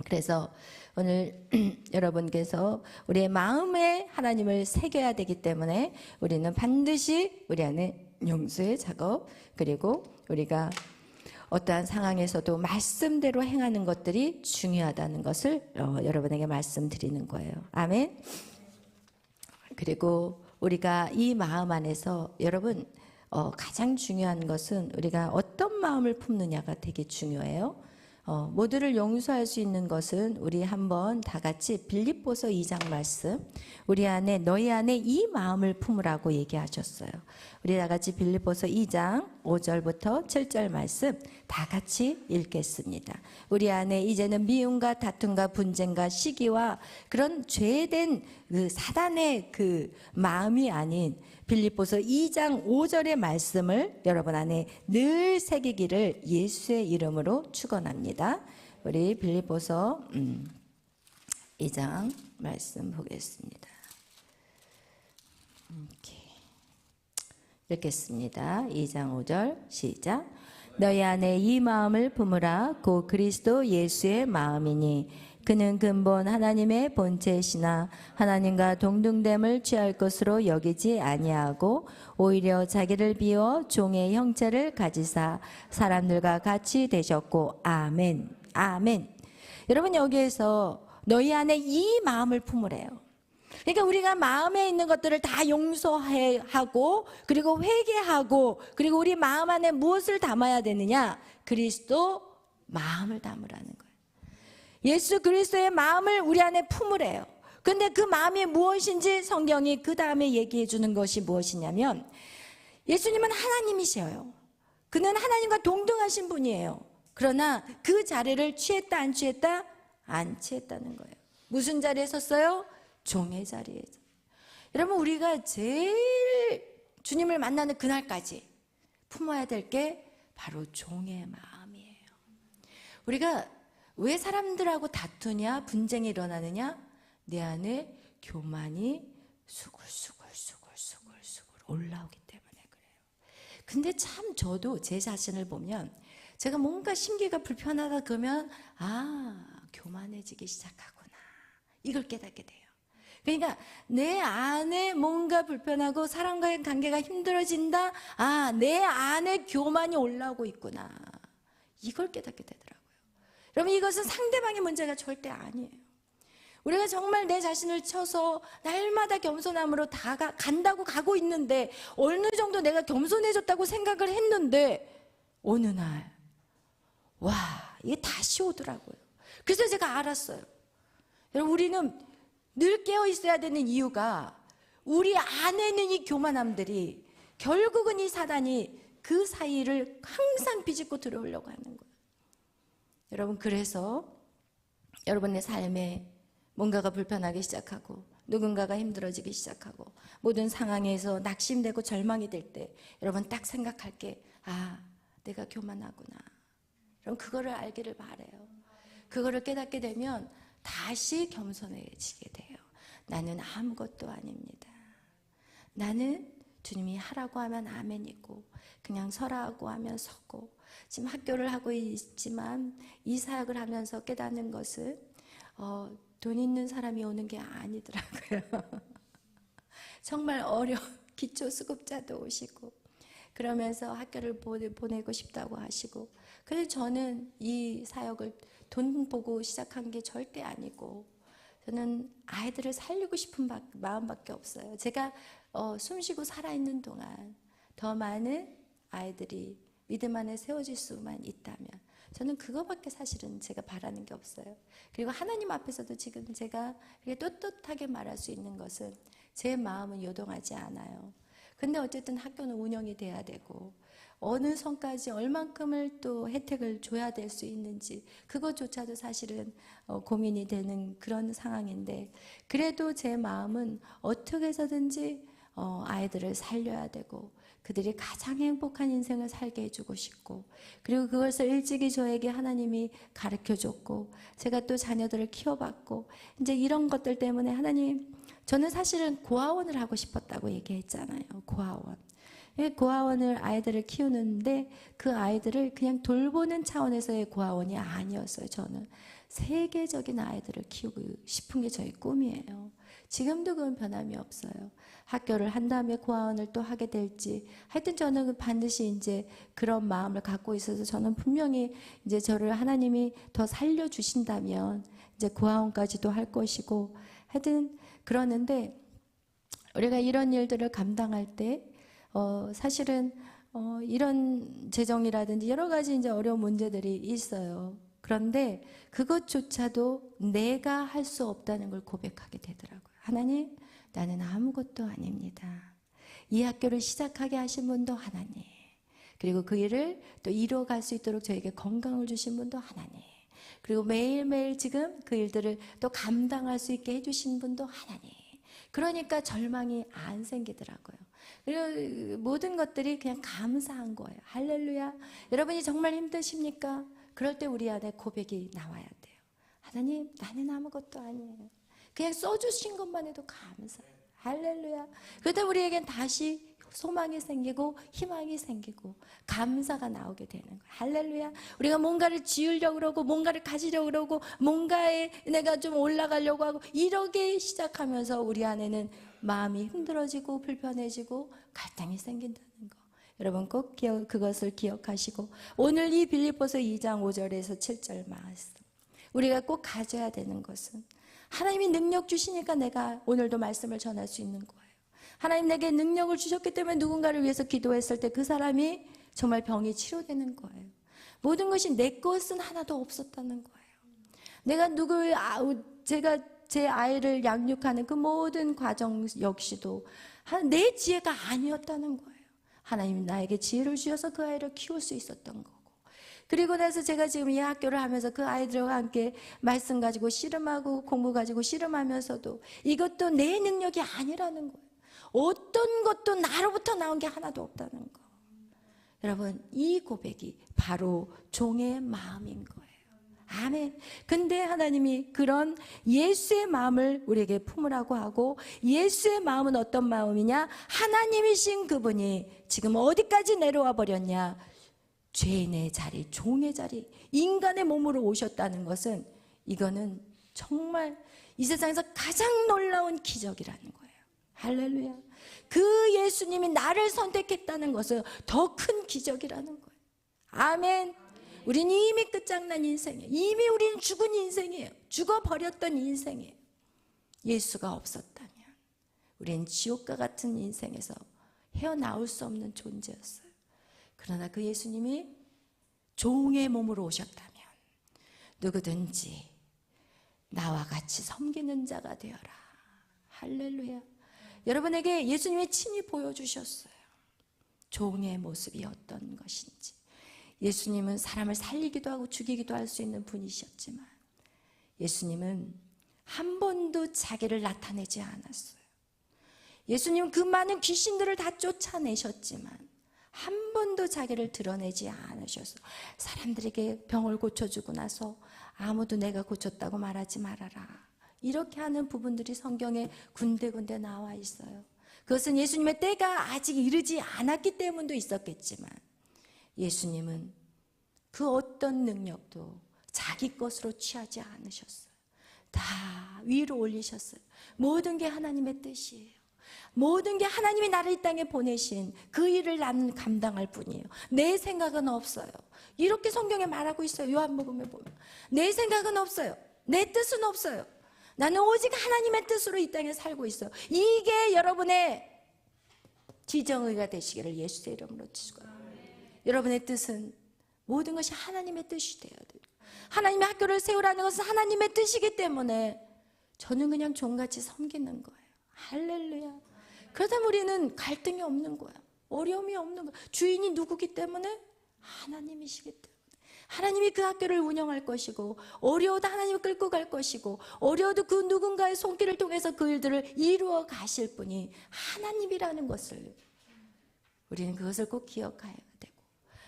그래서 오늘 여러분께서 우리의 마음에 하나님을 새겨야 되기 때문에 우리는 반드시 우리 안에 용서의 작업, 그리고 우리가 어떠한 상황에서도 말씀대로 행하는 것들이 중요하다는 것을 여러분에게 말씀드리는 거예요. 아멘. 그리고 우리가 이 마음 안에서 여러분 가장 중요한 것은 우리가 어떤 마음을 품느냐가 되게 중요해요. 모두를 용서할 수 있는 것은 우리 한번 다 같이 빌립보서 2장 말씀, 우리 안에 너희 안에 이 마음을 품으라고 얘기하셨어요. 우리 다 같이 빌립보서 2장 5절부터 7절 말씀 다 같이 읽겠습니다. 우리 안에 이제는 미움과 다툼과 분쟁과 시기와 그런 죄된 그 사단의 그 마음이 아닌 빌립보서 2장 5절의 말씀을 여러분 안에 늘 새기기를 예수의 이름으로 축원합니다. 우리 빌립보서 2장 말씀 보겠습니다. 읽겠습니다. 2장 5절 시작. 너희 안에 이 마음을 품으라. 곧 그리스도 예수의 마음이니 그는 근본 하나님의 본체이시나 하나님과 동등됨을 취할 것으로 여기지 아니하고 오히려 자기를 비워 종의 형체를 가지사 사람들과 같이 되셨고. 아멘. 아멘. 여러분 여기에서 너희 안에 이 마음을 품으래요. 그러니까 우리가 마음에 있는 것들을 다 용서하고 그리고 회개하고 그리고 우리 마음 안에 무엇을 담아야 되느냐? 그리스도 마음을 담으라는 거예요. 예수 그리스도의 마음을 우리 안에 품으래요. 근데 그 마음이 무엇인지 성경이 그 다음에 얘기해 주는 것이 무엇이냐면 예수님은 하나님이셔요. 그는 하나님과 동등하신 분이에요. 그러나 그 자리를 취했다 안 취했다? 안 취했다는 거예요. 무슨 자리에 섰어요? 종의 자리에. 여러분 우리가 제일 주님을 만나는 그날까지 품어야 될 게 바로 종의 마음이에요. 우리가 왜 사람들하고 다투냐, 분쟁이 일어나느냐? 내 안에 교만이 수굴수굴 올라오기 때문에 그래요. 근데 참 저도 제 자신을 보면 제가 뭔가 심기가 불편하다 그러면 교만해지기 시작하구나. 이걸 깨닫게 돼요. 그러니까 내 안에 뭔가 불편하고 사람과의 관계가 힘들어진다. 내 안에 교만이 올라오고 있구나. 이걸 깨닫게 되더라고요. 여러분 이것은 상대방의 문제가 절대 아니에요. 우리가 정말 내 자신을 쳐서 날마다 겸손함으로 간다고 가고 있는데 어느 정도 내가 겸손해졌다고 생각을 했는데 어느 날 이게 다시 오더라고요. 그래서 제가 알았어요. 여러분 우리는 늘 깨어 있어야 되는 이유가 우리 안에 있는 이 교만함들이 결국은 이 사단이 그 사이를 항상 비집고 들어오려고 하는 거예요. 여러분 그래서 여러분의 삶에 뭔가가 불편하기 시작하고 누군가가 힘들어지기 시작하고 모든 상황에서 낙심되고 절망이 될 때 여러분 딱 생각할 게 내가 교만하구나. 여러분 그거를 알기를 바라요. 그거를 깨닫게 되면 다시 겸손해지게 돼요. 나는 아무것도 아닙니다. 나는 주님이 하라고 하면 아멘이고 그냥 서라고 하면 서고 지금 학교를 하고 있지만 이 사역을 하면서 깨닫는 것은 돈 있는 사람이 오는 게 아니더라고요. 정말 기초수급자도 오시고 그러면서 학교를 보내고 싶다고 하시고, 그래서 저는 이 사역을 돈 보고 시작한 게 절대 아니고 저는 아이들을 살리고 싶은 마음밖에 없어요. 제가 숨쉬고 살아있는 동안 더 많은 아이들이 믿음 안에 세워질 수만 있다면 저는 그거밖에 사실은 제가 바라는 게 없어요. 그리고 하나님 앞에서도 지금 제가 이렇게 떳떳하게 말할 수 있는 것은 제 마음은 요동하지 않아요. 근데 어쨌든 학교는 운영이 돼야 되고 어느 선까지 얼만큼을 또 혜택을 줘야 될 수 있는지 그것조차도 사실은 고민이 되는 그런 상황인데, 그래도 제 마음은 어떻게 해서든지 아이들을 살려야 되고 그들이 가장 행복한 인생을 살게 해주고 싶고, 그리고 그것을 일찍이 저에게 하나님이 가르쳐줬고 제가 또 자녀들을 키워봤고, 이제 이런 것들 때문에 하나님, 저는 사실은 고아원을 하고 싶었다고 얘기했잖아요. 고아원을 아이들을 키우는데 그 아이들을 그냥 돌보는 차원에서의 고아원이 아니었어요. 저는 세계적인 아이들을 키우고 싶은 게 저의 꿈이에요. 지금도 그건 변함이 없어요. 학교를 한 다음에 고아원을 또 하게 될지, 하여튼 저는 반드시 이제 그런 마음을 갖고 있어서 저는 분명히 이제 저를 하나님이 더 살려주신다면 이제 고아원까지도 할 것이고, 하여튼 그러는데 우리가 이런 일들을 감당할 때 사실은 이런 재정이라든지 여러 가지 이제 어려운 문제들이 있어요. 그런데 그것조차도 내가 할 수 없다는 걸 고백하게 되더라고요. 하나님, 나는 아무것도 아닙니다. 이 학교를 시작하게 하신 분도 하나님, 그리고 그 일을 또 이루어갈 수 있도록 저에게 건강을 주신 분도 하나님, 그리고 매일매일 지금 그 일들을 또 감당할 수 있게 해주신 분도 하나님. 그러니까 절망이 안 생기더라고요. 그리고 모든 것들이 그냥 감사한 거예요. 할렐루야. 여러분이 정말 힘드십니까? 그럴 때 우리 안에 고백이 나와야 돼요. 하나님, 나는 아무것도 아니에요. 그냥 써주신 것만 해도 감사해요. 할렐루야. 그러다 우리에겐 다시 소망이 생기고 희망이 생기고 감사가 나오게 되는 거예요. 할렐루야. 우리가 뭔가를 지으려고 그러고 뭔가를 가지려고 그러고 뭔가에 내가 좀 올라가려고 하고 이러게 시작하면서 우리 안에는 마음이 힘들어지고 불편해지고 갈등이 생긴다는 거. 여러분 꼭 그것을 기억하시고, 오늘 이 빌립보서 2장 5절에서 7절 말씀, 우리가 꼭 가져야 되는 것은 하나님이 능력 주시니까 내가 오늘도 말씀을 전할 수 있는 거예요. 하나님 내게 능력을 주셨기 때문에 누군가를 위해서 기도했을 때 그 사람이 정말 병이 치료되는 거예요. 모든 것이 내 것은 하나도 없었다는 거예요. 내가 제가 제 아이를 양육하는 그 모든 과정 역시도 내 지혜가 아니었다는 거예요. 하나님이 나에게 지혜를 주셔서 그 아이를 키울 수 있었던 거고, 그리고 나서 제가 지금 이 학교를 하면서 그 아이들과 함께 말씀 가지고 씨름하고 공부 가지고 씨름하면서도 이것도 내 능력이 아니라는 거예요. 어떤 것도 나로부터 나온 게 하나도 없다는 거. 여러분, 이 고백이 바로 종의 마음인 거예요. 아멘. 근데 하나님이 그런 예수의 마음을 우리에게 품으라고 하고, 예수의 마음은 어떤 마음이냐? 하나님이신 그분이 지금 어디까지 내려와 버렸냐? 죄인의 자리, 종의 자리, 인간의 몸으로 오셨다는 것은, 이거는 정말 이 세상에서 가장 놀라운 기적이라는 거예요. 할렐루야. 그 예수님이 나를 선택했다는 것은 더 큰 기적이라는 거예요. 아멘. 우린 이미 끝장난 인생이에요. 이미 우린 죽은 인생이에요. 죽어버렸던 인생이에요. 예수가 없었다면 우린 지옥과 같은 인생에서 헤어나올 수 없는 존재였어요. 그러나 그 예수님이 종의 몸으로 오셨다면 누구든지 나와 같이 섬기는 자가 되어라. 할렐루야. 여러분에게 예수님이 친히 보여주셨어요. 종의 모습이 어떤 것인지. 예수님은 사람을 살리기도 하고 죽이기도 할 수 있는 분이셨지만 예수님은 한 번도 자기를 나타내지 않았어요. 예수님은 그 많은 귀신들을 다 쫓아내셨지만 한 번도 자기를 드러내지 않으셔서, 사람들에게 병을 고쳐주고 나서 아무도 내가 고쳤다고 말하지 말아라, 이렇게 하는 부분들이 성경에 군데군데 나와 있어요. 그것은 예수님의 때가 아직 이르지 않았기 때문도 있었겠지만 예수님은 그 어떤 능력도 자기 것으로 취하지 않으셨어요. 다 위로 올리셨어요. 모든 게 하나님의 뜻이에요. 모든 게 하나님이 나를 이 땅에 보내신 그 일을 나는 감당할 뿐이에요. 내 생각은 없어요. 이렇게 성경에 말하고 있어요. 요한복음에 보면 내 생각은 없어요. 내 뜻은 없어요. 나는 오직 하나님의 뜻으로 이 땅에 살고 있어요. 이게 여러분의 지정의가 되시기를 예수의 이름으로 축원합니다. 여러분의 뜻은 모든 것이 하나님의 뜻이 되어야 돼요. 하나님의 학교를 세우라는 것은 하나님의 뜻이기 때문에 저는 그냥 종같이 섬기는 거예요. 할렐루야. 그러다 우리는 갈등이 없는 거야. 어려움이 없는 거야. 주인이 누구기 때문에? 하나님이시기 때문에. 하나님이 그 학교를 운영할 것이고, 어려워도 하나님을 끌고 갈 것이고, 어려워도 그 누군가의 손길을 통해서 그 일들을 이루어 가실 분이 하나님이라는 것을, 우리는 그것을 꼭 기억해야 되고,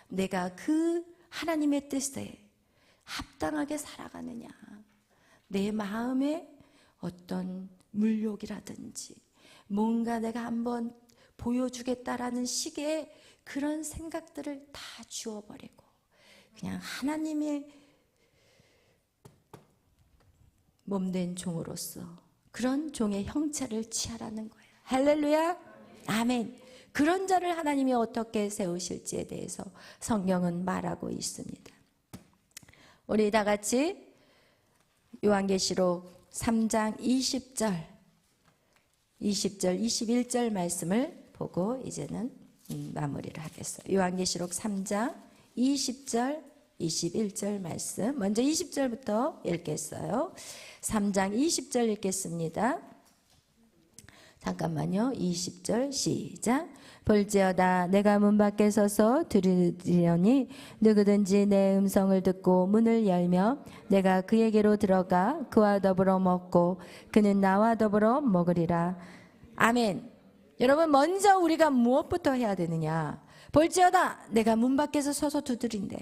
내가 그 하나님의 뜻에 합당하게 살아가느냐, 내 마음에 어떤 물욕이라든지 뭔가 내가 한번 보여주겠다라는 식의 그런 생각들을 다 지워버리고 그냥 하나님의 몸된 종으로서 그런 종의 형체를 취하라는 거예요. 할렐루야. 아멘. 그런 자를 하나님이 어떻게 세우실지에 대해서 성경은 말하고 있습니다. 우리 다 같이 요한계시록 3장 20절 21절 말씀을 보고 이제는 마무리를 하겠어요. 요한계시록 3장 20절 21절 말씀, 먼저 20절부터 읽겠어요. 3장 20절 읽겠습니다. 잠깐만요. 20절 시작. 볼지어다 내가 문 밖에 서서 들으려니 누구든지 내 음성을 듣고 문을 열며 내가 그에게로 들어가 그와 더불어 먹고 그는 나와 더불어 먹으리라. 아멘. 여러분, 먼저 우리가 무엇부터 해야 되느냐? 볼지어다 내가 문 밖에서 서서 두드린대요.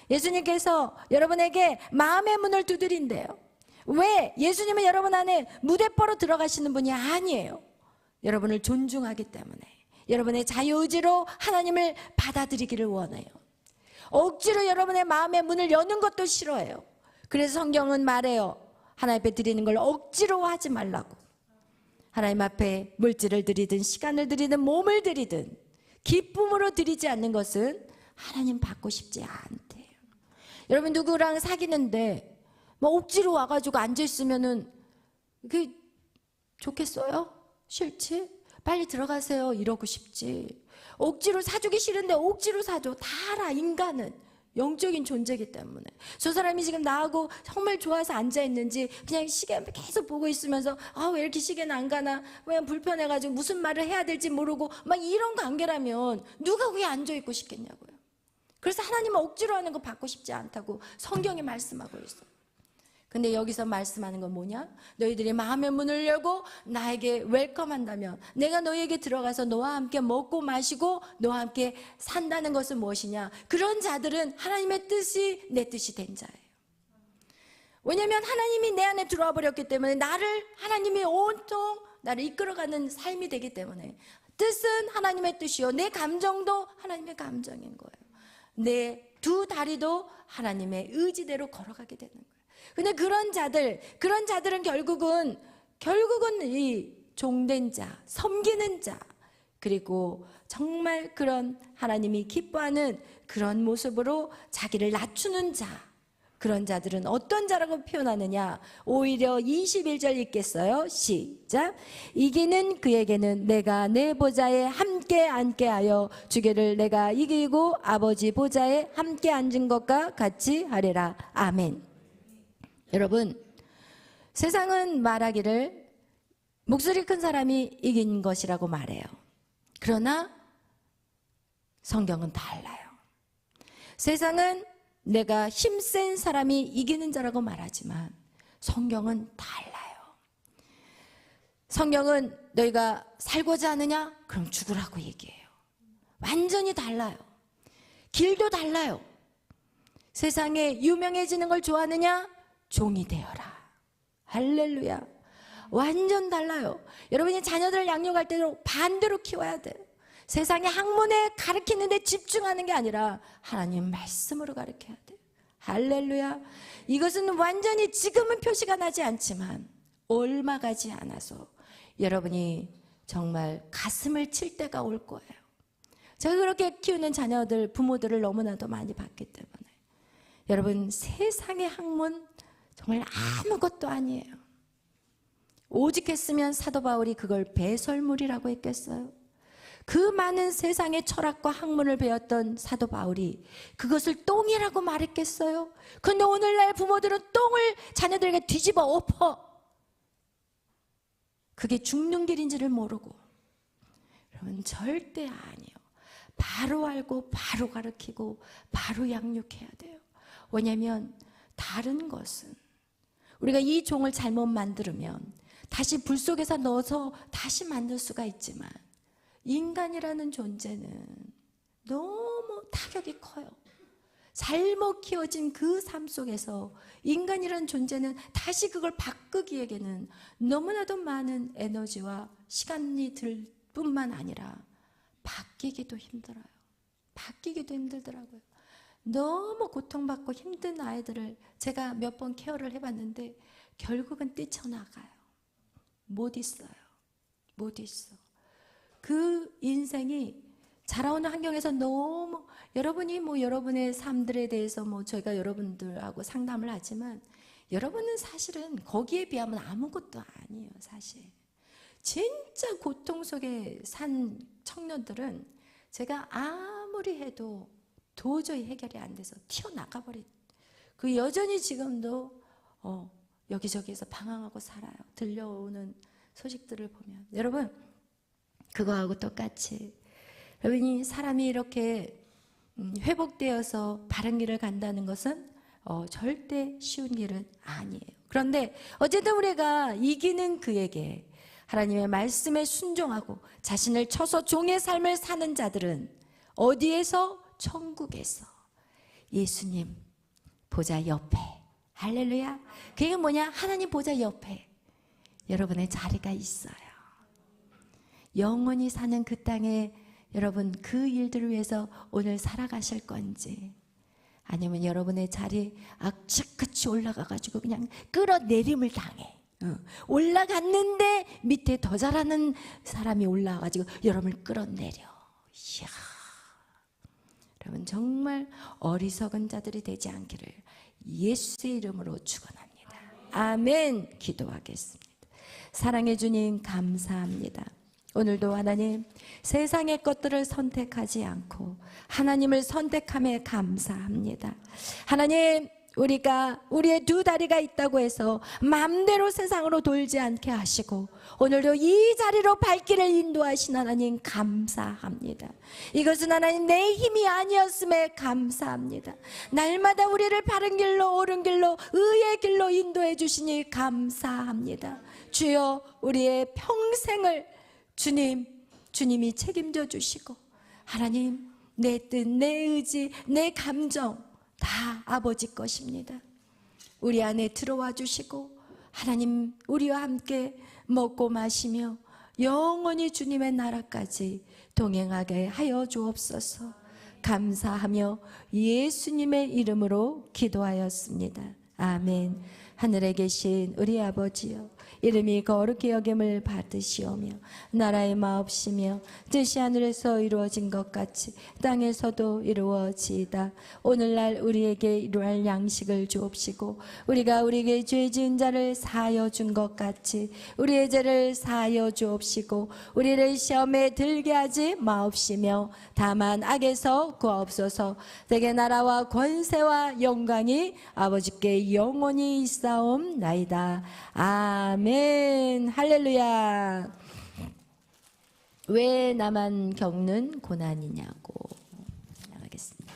예수님께서 여러분에게 마음의 문을 두드린대요. 왜? 예수님은 여러분 안에 무대뽀로 들어가시는 분이 아니에요. 여러분을 존중하기 때문에, 여러분의 자유의지로 하나님을 받아들이기를 원해요. 억지로 여러분의 마음의 문을 여는 것도 싫어해요. 그래서 성경은 말해요. 하나님 앞에 드리는 걸 억지로 하지 말라고. 하나님 앞에 물질을 드리든 시간을 드리든 몸을 드리든 기쁨으로 드리지 않는 것은 하나님 받고 싶지 않대요. 여러분, 누구랑 사귀는데 뭐 억지로 와가지고 앉아있으면은 그게 좋겠어요? 싫지? 빨리 들어가세요 이러고 싶지. 억지로 사주기 싫은데 억지로 사줘. 다 알아. 인간은 영적인 존재이기 때문에. 저 사람이 지금 나하고 정말 좋아서 앉아있는지 그냥 시계 계속 보고 있으면서 왜 이렇게 시계는 안 가나, 그냥 불편해가지고 무슨 말을 해야 될지 모르고 막 이런 관계라면 누가 거기 앉아있고 싶겠냐고요. 그래서 하나님은 억지로 하는 거 받고 싶지 않다고 성경이 말씀하고 있어요. 근데 여기서 말씀하는 건 뭐냐? 너희들이 마음의 문을 열고 나에게 웰컴한다면 내가 너희에게 들어가서 너와 함께 먹고 마시고 너와 함께 산다는 것은 무엇이냐? 그런 자들은 하나님의 뜻이 내 뜻이 된 자예요. 왜냐하면 하나님이 내 안에 들어와 버렸기 때문에 하나님이 온통 나를 이끌어가는 삶이 되기 때문에 뜻은 하나님의 뜻이요, 내 감정도 하나님의 감정인 거예요. 내 두 다리도 하나님의 의지대로 걸어가게 되는 거예요. 근데 그런 자들은 결국은 이 종된 자, 섬기는 자, 그리고 정말 그런 하나님이 기뻐하는 그런 모습으로 자기를 낮추는 자, 그런 자들은 어떤 자라고 표현하느냐? 오히려 21절 읽겠어요. 시작. 이기는 그에게는 내가 내 보좌에 함께 앉게 하여 주기를 내가 이기고 아버지 보좌에 함께 앉은 것과 같이 하리라. 아멘. 여러분, 세상은 말하기를 목소리 큰 사람이 이긴 것이라고 말해요. 그러나 성경은 달라요. 세상은 내가 힘센 사람이 이기는 자라고 말하지만 성경은 달라요. 성경은 너희가 살고자 하느냐? 그럼 죽으라고 얘기해요. 완전히 달라요. 길도 달라요. 세상에 유명해지는 걸 좋아하느냐? 종이 되어라. 할렐루야. 완전 달라요. 여러분이 자녀들을 양육할 때도 반대로 키워야 돼요. 세상의 학문에 가르치는 데 집중하는 게 아니라 하나님 말씀으로 가르쳐야 돼요. 할렐루야. 이것은 완전히 지금은 표시가 나지 않지만 얼마 가지 않아서 여러분이 정말 가슴을 칠 때가 올 거예요. 제가 그렇게 키우는 자녀들, 부모들을 너무나도 많이 봤기 때문에 여러분, 세상의 학문 정말 아무것도 아니에요. 오직 했으면 사도 바울이 그걸 배설물이라고 했겠어요? 그 많은 세상의 철학과 학문을 배웠던 사도 바울이 그것을 똥이라고 말했겠어요? 그런데 오늘날 부모들은 똥을 자녀들에게 뒤집어 엎어. 그게 죽는 길인지를 모르고. 여러분, 절대 아니에요. 바로 알고 바로 가르치고 바로 양육해야 돼요. 왜냐하면 다른 것은 우리가 이 종을 잘못 만들면 다시 불 속에서 넣어서 다시 만들 수가 있지만 인간이라는 존재는 너무 타격이 커요. 잘못 키워진 그 삶 속에서 인간이라는 존재는 다시 그걸 바꾸기에는 너무나도 많은 에너지와 시간이 들 뿐만 아니라 바뀌기도 힘들어요. 바뀌기도 힘들더라고요. 너무 고통받고 힘든 아이들을 제가 몇 번 케어를 해봤는데 결국은 뛰쳐나가요. 못 있어요. 못 있어. 그 인생이 자라오는 환경에서 너무 여러분이 여러분의 삶들에 대해서 저희가 여러분들하고 상담을 하지만 여러분은 사실은 거기에 비하면 아무것도 아니에요. 사실 진짜 고통 속에 산 청년들은 제가 아무리 해도 도저히 해결이 안 돼서 튀어나가 버린 그 여전히 지금도 여기저기에서 방황하고 살아요. 들려오는 소식들을 보면 여러분 그거하고 똑같이 여러분이 사람이 이렇게 회복되어서 바른 길을 간다는 것은 절대 쉬운 길은 아니에요. 그런데 어쨌든 우리가 이기는 그에게 하나님의 말씀에 순종하고 자신을 쳐서 종의 삶을 사는 자들은 어디에서? 천국에서 예수님 보좌 옆에. 할렐루야. 그게 뭐냐? 하나님 보좌 옆에 여러분의 자리가 있어요. 영원히 사는 그 땅에 여러분 그 일들을 위해서 오늘 살아가실 건지 아니면 여러분의 자리 악착같이 올라가가지고 그냥 끌어내림을 당해. 올라갔는데 밑에 더 잘하는 사람이 올라와가지고 여러분을 끌어내려. 이야. 여러분 정말 어리석은 자들이 되지 않기를 예수의 이름으로 축원합니다. 아멘. 기도하겠습니다. 사랑해 주님 감사합니다. 오늘도 하나님 세상의 것들을 선택하지 않고 하나님을 선택함에 감사합니다. 하나님 우리가 우리의 두 다리가 있다고 해서 마음대로 세상으로 돌지 않게 하시고 오늘도 이 자리로 발길을 인도하신 하나님 감사합니다. 이것은 하나님 내 힘이 아니었음에 감사합니다. 날마다 우리를 바른 길로 옳은 길로 의의 길로 인도해 주시니 감사합니다. 주여 우리의 평생을 주님이 책임져 주시고 하나님 내 뜻, 내 의지, 내 감정 다 아버지 것입니다. 우리 안에 들어와 주시고 하나님 우리와 함께 먹고 마시며 영원히 주님의 나라까지 동행하게 하여 주옵소서. 감사하며 예수님의 이름으로 기도하였습니다. 아멘. 하늘에 계신 우리 아버지여 이름이 거룩히 여김을 받으시오며 나라의 마옵시며 뜻이 하늘에서 이루어진 것 같이 땅에서도 이루어지이다. 오늘날 우리에게 이루할 양식을 주옵시고 우리가 우리에게 죄 지은 자를 사하여 준 것 같이 우리의 죄를 사하여 주옵시고 우리를 시험에 들게 하지 마옵시며 다만 악에서 구하옵소서. 대개 나라와 권세와 영광이 아버지께 영원히 있사옵나이다. 아멘. 할렐루야. 왜 나만 겪는 고난이냐고 나가겠습니다.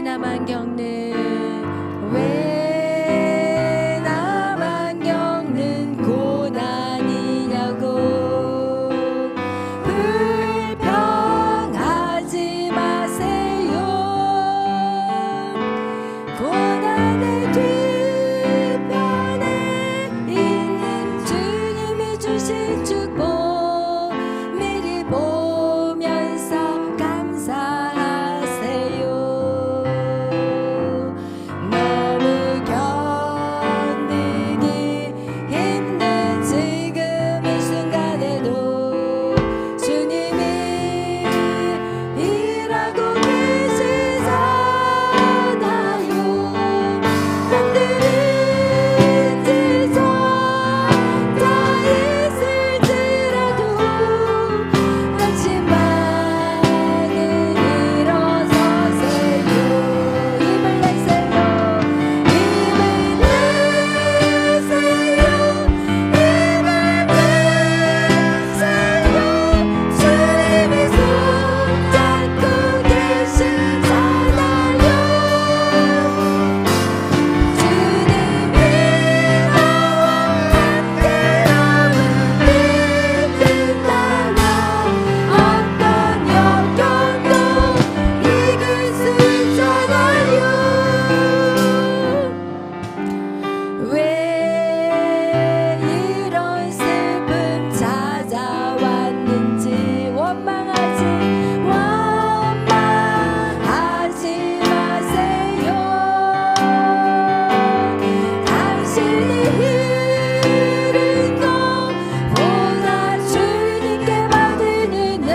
나만 겪는 왜 나만 겪는 고난이냐고 불평하지 마세요. 고난의 뒤편에 있는 주님이 주신 축복 미리 보면서 감사하세요. 너무 견디기 힘든 지금 이 순간에도 주님이 일하고 계시잖아요. 흔들린 지점 다 있을지라도 당신만은 일어서세요. 힘을 내세요. 힘을 내세요. 힘을 내세요. 주님이 손잡고 계시잖아요. 주님이 나와 함께함을 믿는다면 어떤 역경도 이길 수 있잖아요. 왜 이런 슬픔 찾아왔는지 원망하지 마세요. 당신이 잃은 것보다 주님께 받은 은혜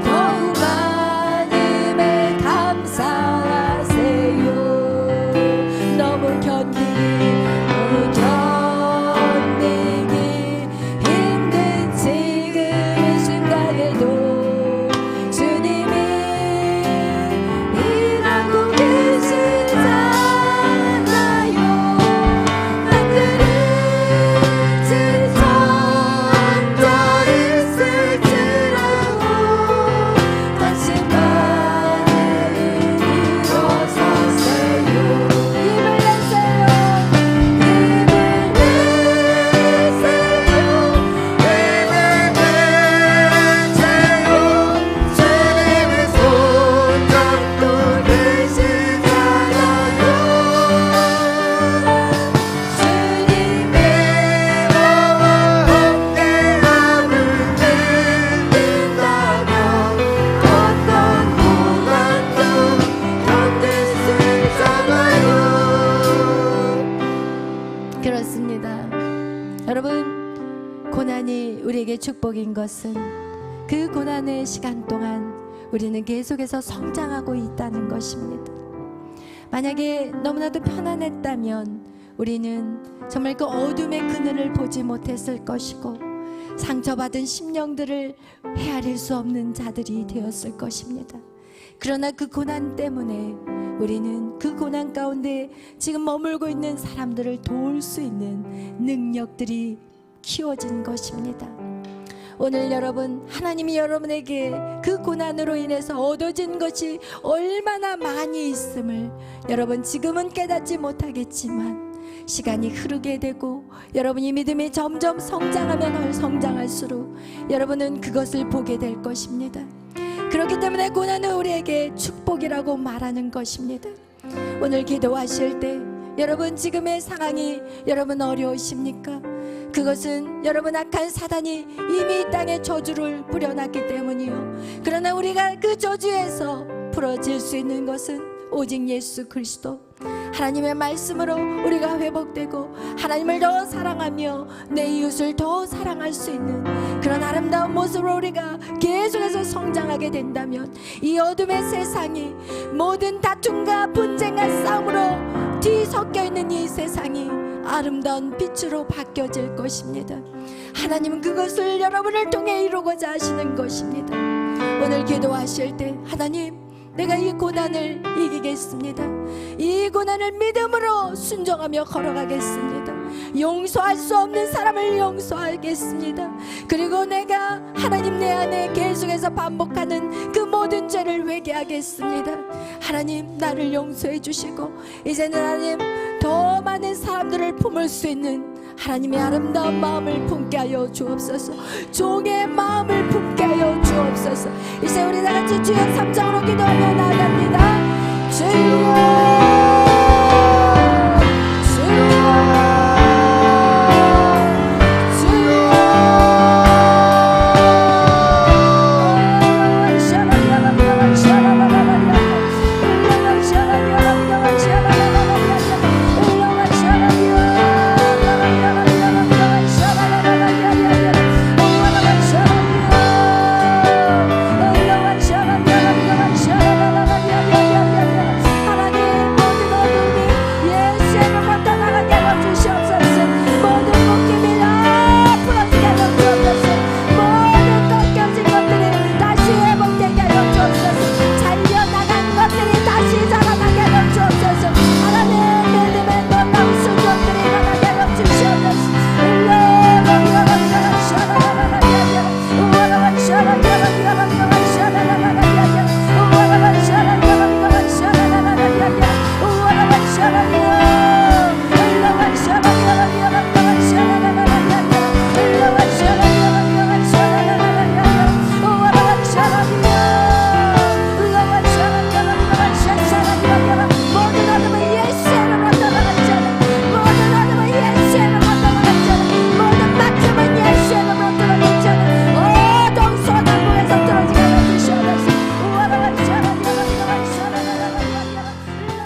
더욱 많음에 감사하세요. 너무 견디기 힘든 지금 이 순간에도 주님이 일하고 계시잖아요. 흔들린 지점 다 있을지라도 당신만은 일어서세요. 힘을 내세요. 힘을 내세요. 힘을 내세요. 주님이 손잡고 계시잖아요. 주님이 나와 함께함을 믿는다면 어떤 고난도 견딜 수 있잖아요. 그렇습니다. 여러분, 고난이 우리에게 축복인 것은 그 고난의 시간 동안 우리는 계속해서 성장하고 있다는 것입니다. 만약에 너무나도 편안했다면 우리는 정말 그 어둠의 그늘을 보지 못했을 것이고 상처받은 심령들을 헤아릴 수 없는 자들이 되었을 것입니다. 그러나 그 고난 때문에 우리는 그 고난 가운데 지금 머물고 있는 사람들을 도울 수 있는 능력들이 키워진 것입니다. 오늘 여러분, 하나님이 여러분에게 그 고난으로 인해서 얻어진 것이 얼마나 많이 있음을 여러분 지금은 깨닫지 못하겠지만 시간이 흐르게 되고 여러분이 믿음이 점점 성장하면 성장할수록 여러분은 그것을 보게 될 것입니다. 그렇기 때문에 고난은 우리에게 축복이라고 말하는 것입니다. 오늘 기도하실 때 여러분 지금의 상황이 여러분 어려우십니까? 그것은 여러분 악한 사단이 이미 이 땅에 저주를 뿌려놨기 때문이요. 그러나 우리가 그 저주에서 풀어질 수 있는 것은 오직 예수 그리스도 하나님의 말씀으로 우리가 회복되고 하나님을 더 사랑하며 내 이웃을 더 사랑할 수 있는 그런 아름다운 모습으로 우리가 계속해서 성장하게 된다면 이 어둠의 세상이 모든 다툼과 분쟁과 싸움으로 뒤섞여 있는 이 세상이 아름다운 빛으로 바뀌어질 것입니다. 하나님은 그것을 여러분을 통해 이루고자 하시는 것입니다. 오늘 기도하실 때 하나님, 내가 이 고난을 이기겠습니다. 이 고난을 믿음으로 순종하며 걸어가겠습니다. 용서할 수 없는 사람을 용서하겠습니다. 그리고 내가 하나님 내 안에 계속해서 반복하는 그 모든 죄를 회개하겠습니다. 하나님 나를 용서해 주시고 이제는 하나님 더 많은 사람들을 품을 수 있는 하나님의 아름다운 마음을 품게 하여 주옵소서. 종의 마음을 품게 하여 주옵소서. 이제 우리 다같이 주여 3장으로